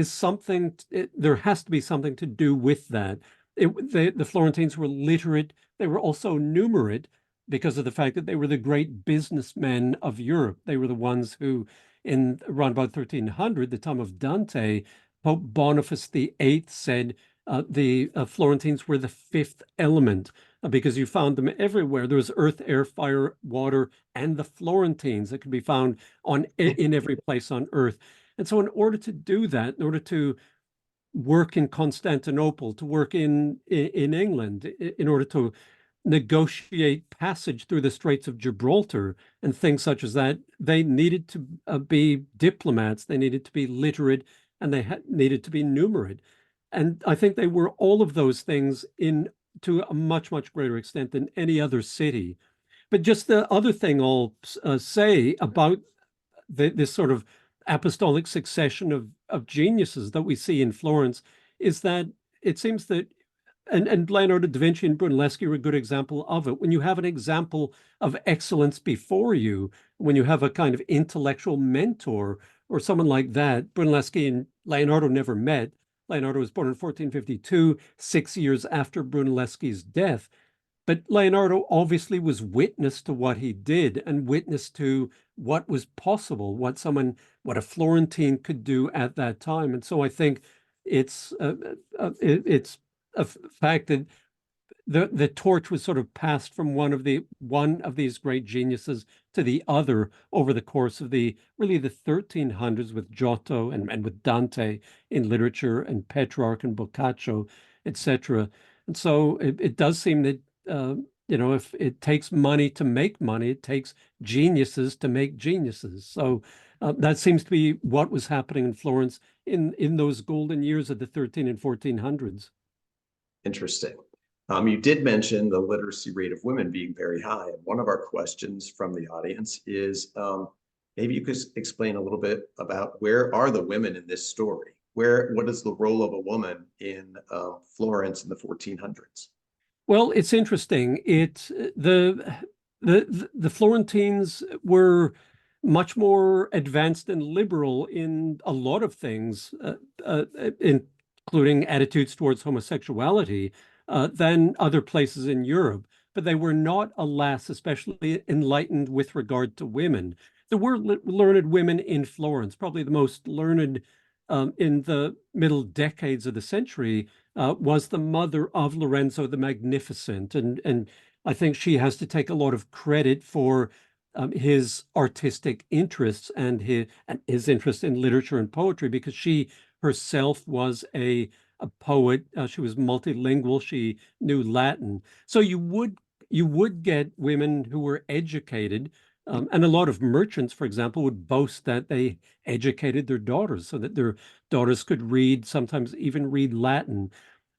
has to be something to do with that. The Florentines were literate. They were also numerate because of the fact that they were the great businessmen of Europe. They were the ones who, in around about 1300, the time of Dante, Pope Boniface VIII said the Florentines were the fifth element because you found them everywhere. There was earth, air, fire, water, and the Florentines that could be found in every place on earth. And so in order to do that, in order to work in Constantinople, to work in England, in order to negotiate passage through the Straits of Gibraltar and things such as that, they needed to be diplomats, they needed to be literate, and they needed to be numerate. And I think they were all of those things to a much, much greater extent than any other city. But just the other thing I'll say about this sort of apostolic succession of geniuses that we see in Florence is that it seems that, and Leonardo da Vinci and Brunelleschi are a good example of it. When you have an example of excellence before you, when you have a kind of intellectual mentor or someone like that, Brunelleschi and Leonardo never met. Leonardo was born in 1452, 6 years after Brunelleschi's death. But Leonardo obviously was witness to what he did and witness to what was possible, what a Florentine could do at that time. And so I think it's a fact that the torch was sort of passed from one of these great geniuses to the other over the course of really the 1300s with Giotto and with Dante in literature and Petrarch and Boccaccio, etc. And so it does seem that if it takes money to make money, it takes geniuses to make geniuses. So that seems to be what was happening in Florence in those golden years of the 13 and 1400s. Interesting. You did mention the literacy rate of women being very high. And one of our questions from the audience is, maybe you could explain a little bit about where are the women in this story? What is the role of a woman in Florence in the 1400s? Well, it's interesting. The Florentines were much more advanced and liberal in a lot of things, including attitudes towards homosexuality, than other places in Europe. But they were not, alas, especially enlightened with regard to women. There were learned women in Florence, probably the most learned in the middle decades of the century was the mother of Lorenzo the Magnificent. And I think she has to take a lot of credit for his artistic interests and his interest in literature and poetry, because she herself was a poet. She was multilingual. She knew Latin. So you would get women who were educated, and a lot of merchants, for example, would boast that they educated their daughters so that their daughters could read, sometimes even read Latin.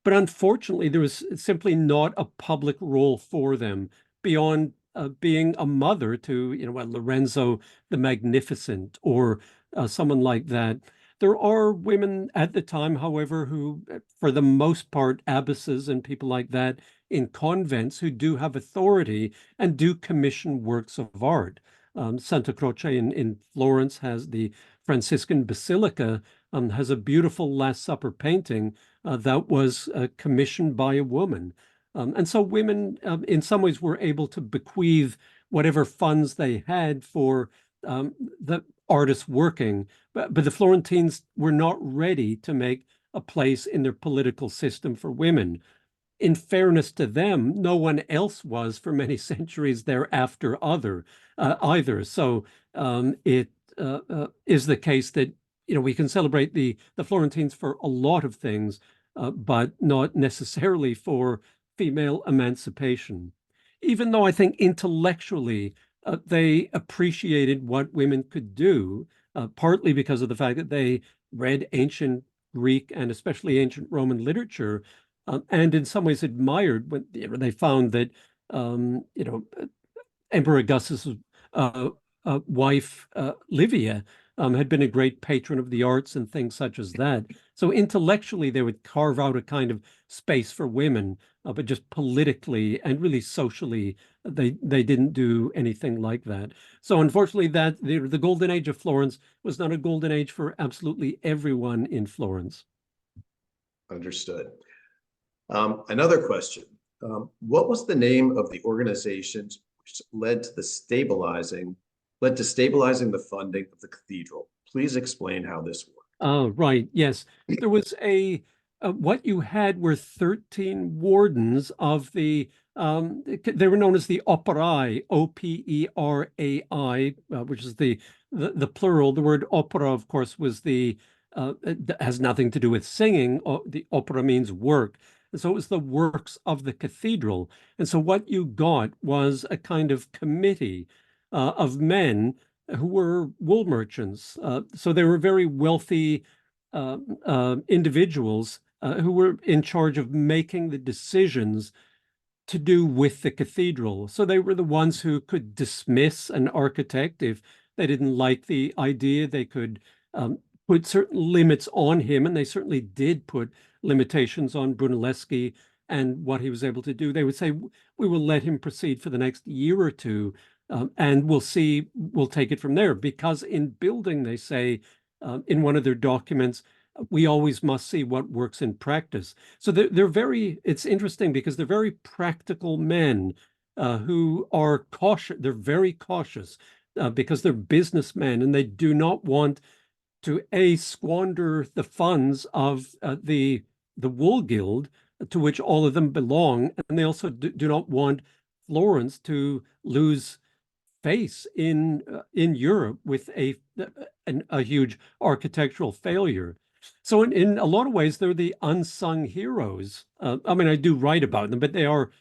But unfortunately, there was simply not a public role for them beyond being a mother to, Lorenzo the Magnificent or someone like that. There are women at the time, however, who, for the most part, abbesses and people like that in convents who do have authority and do commission works of art. Santa Croce in Florence has the Franciscan Basilica, has a beautiful Last Supper painting that was commissioned by a woman. And so women, in some ways, were able to bequeath whatever funds they had for the artists working. But the Florentines were not ready to make a place in their political system for women. In fairness to them, no one else was for many centuries thereafter either. So it is the case that we can celebrate the Florentines for a lot of things, but not necessarily for female emancipation. Even though I think intellectually they appreciated what women could do, partly because of the fact that they read ancient Greek and especially ancient Roman literature, and in some ways admired when they found that Emperor Augustus' wife Livia had been a great patron of the arts and things such as that. So intellectually, they would carve out a kind of space for women, but just politically and really socially, they didn't do anything like that. So unfortunately, that the golden age of Florence was not a golden age for absolutely everyone in Florence. Understood. Another question. What was the name of the organizations which led to stabilizing the funding of the cathedral? Please explain how this worked. Oh, right. Yes. There was what you had were 13 wardens of they were known as the Operai, Operai, which is the plural. The word opera, of course, was has nothing to do with singing. The opera means work. And so it was the works of the cathedral. And so what you got was a kind of committee of men who were wool merchants. So they were very wealthy individuals who were in charge of making the decisions to do with the cathedral. So they were the ones who could dismiss an architect if they didn't like the idea. They could put certain limits on him, and they certainly did put limitations on Brunelleschi and what he was able to do. They would say, we will let him proceed for the next year or two, and we'll take it from there. Because in building, they say in one of their documents, we always must see what works in practice. So it's interesting because they're very practical men who are cautious. They're very cautious because they're businessmen, and they do not want to squander the funds of the wool guild to which all of them belong, and they also do not want Florence to lose face in Europe with a huge architectural failure. So in a lot of ways, they're the unsung heroes. I mean, I do write about them, but they are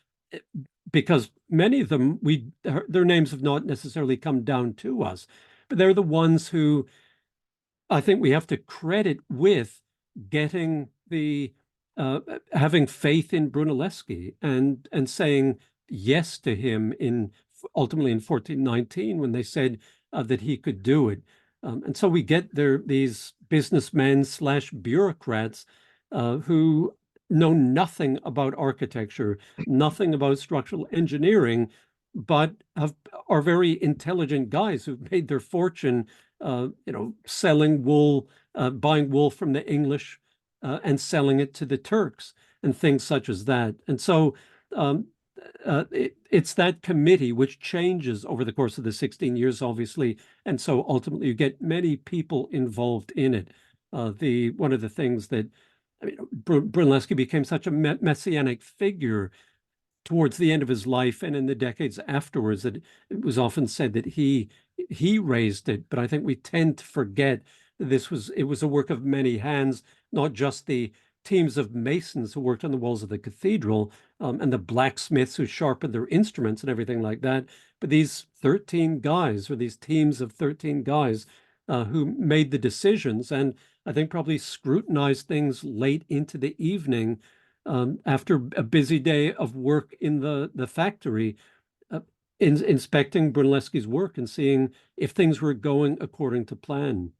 because many of them, their names have not necessarily come down to us, but they're the ones who I think we have to credit with getting the having faith in Brunelleschi and saying yes to him in ultimately in 1419 when they said that he could do it. And so we get these businessmen slash bureaucrats who know nothing about architecture, nothing about structural engineering, but are very intelligent guys who've made their fortune selling wool, buying wool from the English and selling it to the Turks and things such as that. And so um, it's that committee which changes over the course of the 16 years, obviously. And so ultimately you get many people involved in it. One of the things that Brunelleschi became such a messianic figure towards the end of his life and in the decades afterwards that it was often said that he raised it. But I think we tend to forget that it was a work of many hands, not just the teams of masons who worked on the walls of the cathedral and the blacksmiths who sharpened their instruments and everything like that, but these 13 guys or these teams of 13 guys who made the decisions and I think probably scrutinized things late into the evening after a busy day of work in the factory, uh, inspecting Brunelleschi's work and seeing if things were going according to plan.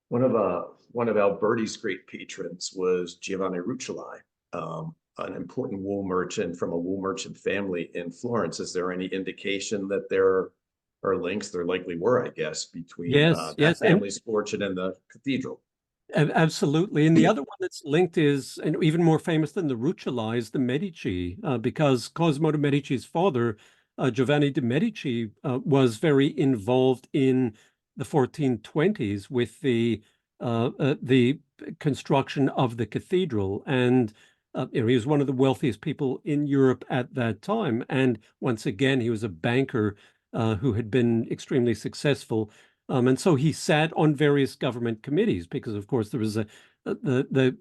One of Alberti's great patrons was Giovanni Rucellai, an important wool merchant from a wool merchant family in Florence. Is there any indication that there are links? There likely were, I guess, between Yes, that yes, and family's fortune and the cathedral. absolutely. And the other one that's linked is, and even more famous than the Rucellai, is the Medici, because Cosimo de' Medici's father, Giovanni de' Medici, was very involved in the 1420s with the construction of the cathedral. And he was one of the wealthiest people in Europe at that time. And once again, he was a banker who had been extremely successful. And so he sat on various government committees because, of course, there was the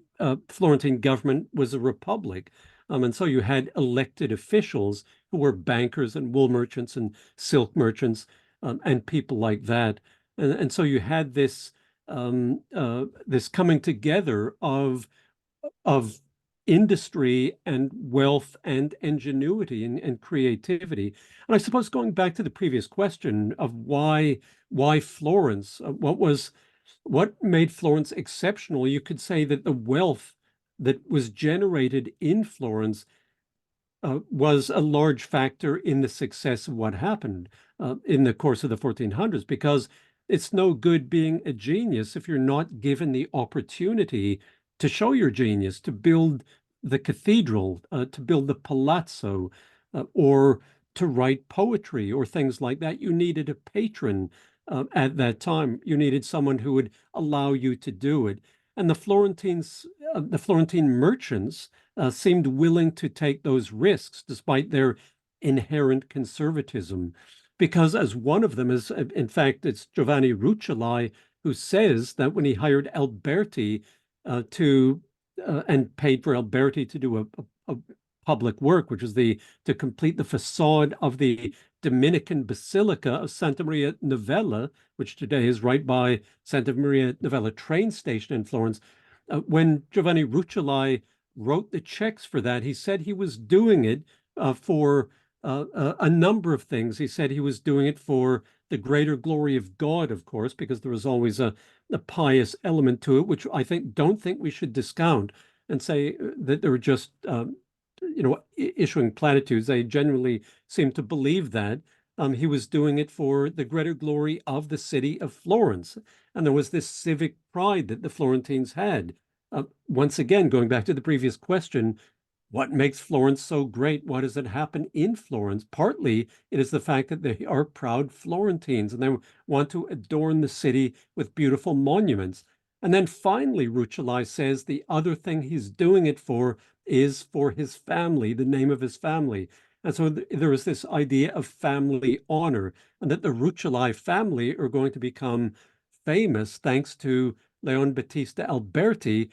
Florentine government was a republic. And so you had elected officials who were bankers and wool merchants and silk merchants and people like that. And so you had this coming together of industry and wealth and ingenuity and creativity. And I suppose going back to the previous question of why Florence, what made Florence exceptional, you could say that the wealth that was generated in Florence was a large factor in the success of what happened in the course of the 1400s, because it's no good being a genius if you're not given the opportunity to show your genius, to build the cathedral, to build the palazzo, or to write poetry or things like that. You needed a patron at that time. You needed someone who would allow you to do it. And the Florentine merchants seemed willing to take those risks despite their inherent conservatism. Because as one of them is, in fact, it's Giovanni Rucellai who says that when he hired Alberti and paid for Alberti to do a public work, which is to complete the facade of the Dominican Basilica of Santa Maria Novella, which today is right by Santa Maria Novella train station in Florence. When Giovanni Rucellai wrote the checks for that, he said he was doing it for a number of things. He said he was doing it for the greater glory of God, of course, because there was always a pious element to it, which I don't think we should discount and say that they were just issuing platitudes. They genuinely seem to believe that. He was doing it for the greater glory of the city of Florence. And there was this civic pride that the Florentines had. Once again, going back to the previous question, what makes Florence so great? Why does it happen in Florence? Partly it is the fact that they are proud Florentines and they want to adorn the city with beautiful monuments. And then finally, Rucellai says the other thing he's doing it for is for his family, the name of his family. And so there is this idea of family honor, and that the Rucellai family are going to become famous thanks to Leon Battista Alberti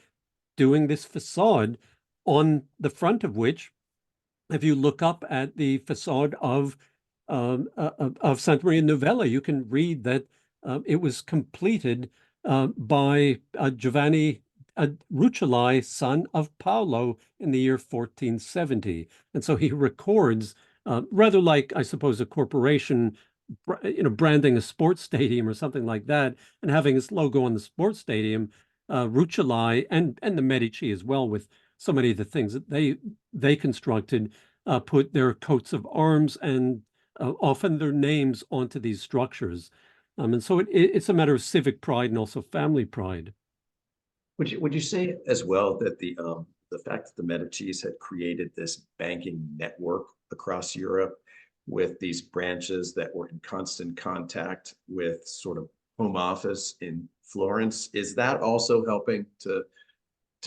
doing this facade, on the front of which if you look up at the facade of Santa Maria Novella, you can read that it was completed by Giovanni Rucellai, son of Paolo, in the year 1470. And so he records, rather like, I suppose, a corporation, branding a sports stadium or something like that, and having its logo on the sports stadium. Rucellai and the Medici as well, with so many of the things that they constructed, put their coats of arms and often their names onto these structures. And so it's a matter of civic pride and also family pride. Would you say as well that the fact that the Medicis had created this banking network across Europe with these branches that were in constant contact with sort of home office in Florence, is that also helping to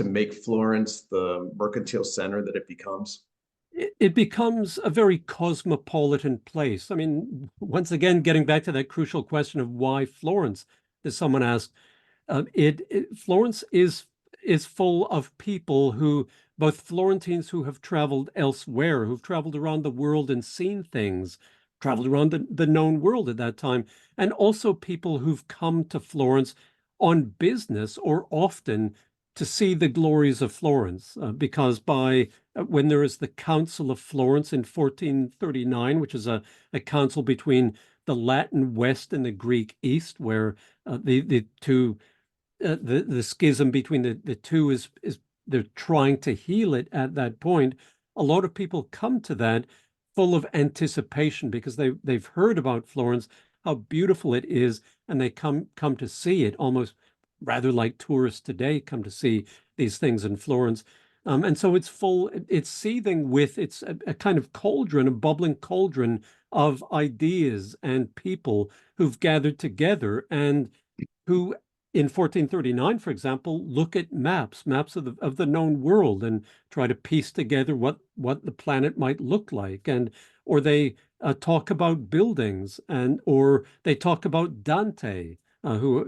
make Florence the mercantile center that it becomes? It becomes a very cosmopolitan place. I mean, once again, getting back to that crucial question of why Florence, as someone asked, Florence is full of people who, both Florentines who have traveled elsewhere, who've traveled around the world and seen things, traveled around the known world at that time, and also people who've come to Florence on business or often to see the glories of Florence, because when there is the Council of Florence in 1439, which is a council between the Latin West and the Greek East, where the two the schism between the two is they're trying to heal it at that point. A lot of people come to that full of anticipation because they've heard about Florence, how beautiful it is, and they come to see it, almost rather like tourists today come to see these things in Florence. And so it's seething with, it's a kind of cauldron, a bubbling cauldron of ideas and people who've gathered together and who in 1439, for example, look at maps of the known world and try to piece together what the planet might look like, or they talk about buildings, or they talk about Dante, who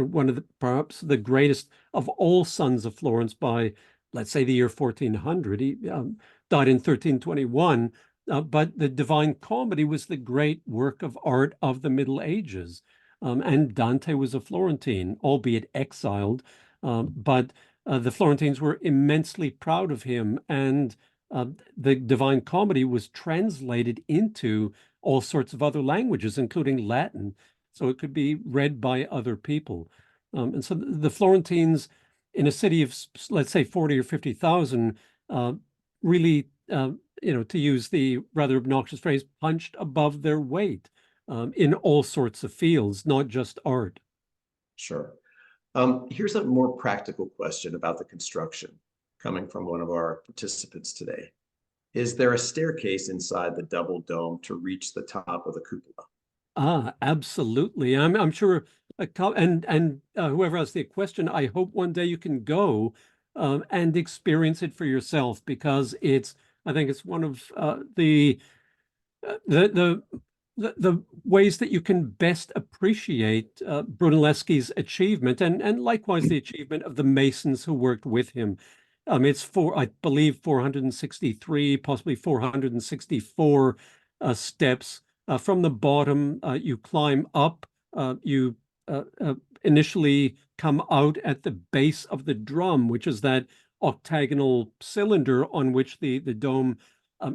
one of perhaps the greatest of all sons of Florence by, let's say, the year 1400. He died in 1321, but the Divine Comedy was the great work of art of the Middle Ages. And Dante was a Florentine, albeit exiled, but the Florentines were immensely proud of him, and the Divine Comedy was translated into all sorts of other languages, including Latin, so it could be read by other people. And so the Florentines, in a city of, let's say, 40 or 50,000, really, to use the rather obnoxious phrase, punched above their weight. In all sorts of fields, not just art. Sure. Here's a more practical question about the construction coming from one of our participants today. Is there a staircase inside the double dome to reach the top of the cupola? Absolutely. I'm sure, and whoever asked the question, I hope one day you can go and experience it for yourself, because I think it's one of the ways that you can best appreciate Brunelleschi's achievement, and likewise the achievement of the masons who worked with him. It's I believe, 463, possibly 464 steps. From the bottom, you climb up. You initially come out at the base of the drum, which is that octagonal cylinder on which the dome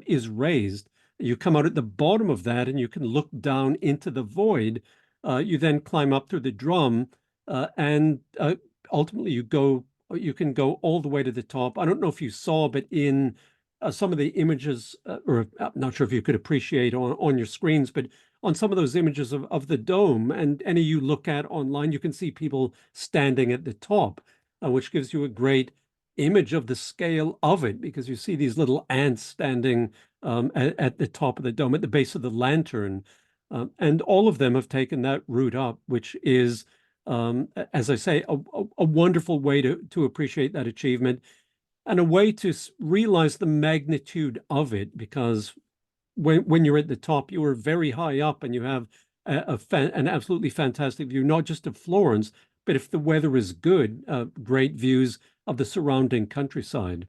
is raised. You come out at the bottom of that and you can look down into the void. You then climb up through the drum, and ultimately you can go all the way to the top. I don't know if you saw, but in some of the images, or I'm not sure if you could appreciate on your screens, but on some of those images of the dome, and any you look at online, you can see people standing at the top, which gives you a great image of the scale of it, because you see these little ants standing at the top of the dome, at the base of the lantern. And all of them have taken that route up, which is, as I say, a wonderful way to appreciate that achievement, and a way to realize the magnitude of it, because when you're at the top, you are very high up and you have an absolutely fantastic view, not just of Florence, but if the weather is good, great views of the surrounding countryside.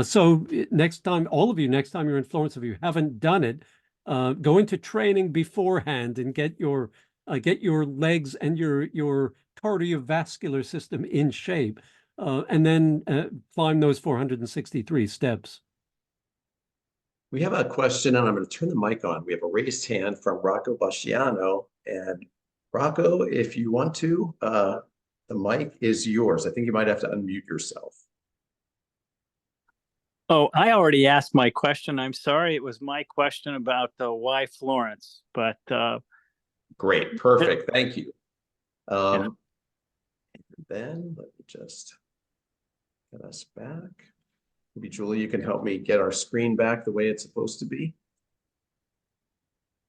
So next time, all of you, next time you're in Florence, if you haven't done it, go into training beforehand and get your legs and your cardiovascular system in shape, and then climb those 463 steps. We have a question, and I'm going to turn the mic on. We have a raised hand from Rocco Basciano. And Rocco, if you want to, the mic is yours. I think you might have to unmute yourself. Oh, I already asked my question. I'm sorry. It was my question about why Florence, but Great, perfect. Thank you. Yeah. Then let me just get us back. Maybe Julie, you can help me get our screen back the way it's supposed to be.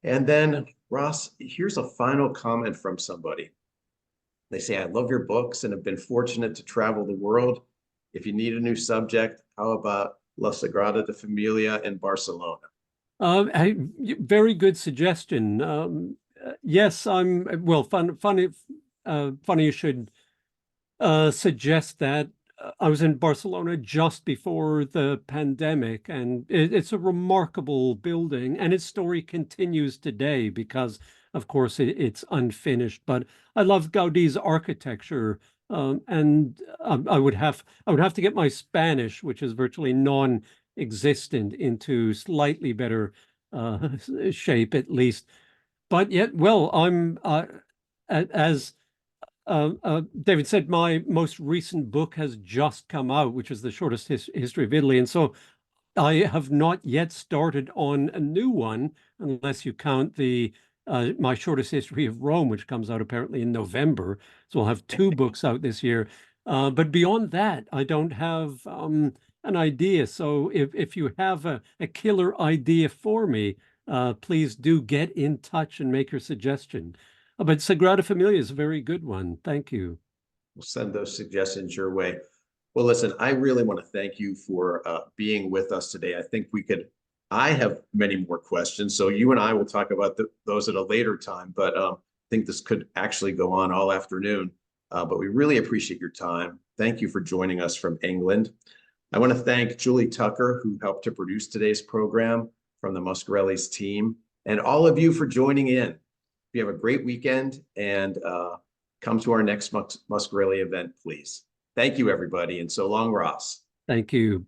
And then Ross, here's a final comment from somebody. They say, I love your books and have been fortunate to travel the world. If you need a new subject, how about La Sagrada de Familia in Barcelona? Very good suggestion. Yes, well, funny you should suggest that. I was in Barcelona just before the pandemic, and it's a remarkable building, and its story continues today because, of course, it's unfinished. But I love Gaudi's architecture, and I would have to get my Spanish, which is virtually non-existent, into slightly better shape, at least. But yet, well, I'm as David said, my most recent book has just come out, which is the shortest history of Italy. And so I have not yet started on a new one, unless you count the my shortest history of Rome, which comes out apparently in November. So I'll have two books out this year. But beyond that, I don't have an idea. So if you have a killer idea for me, please do get in touch and make your suggestion. But Sagrada Familia is a very good one. Thank you. We'll send those suggestions your way. Well, listen, I really want to thank you for being with us today. I have many more questions, so you and I will talk about those at a later time, but I think this could actually go on all afternoon. But we really appreciate your time. Thank you for joining us from England. I want to thank Julie Tucker, who helped to produce today's program from the Muscarelle's team, and all of you for joining in. You have a great weekend, and come to our next Muscarelle event, please. Thank you, everybody, and so long, Ross. Thank you.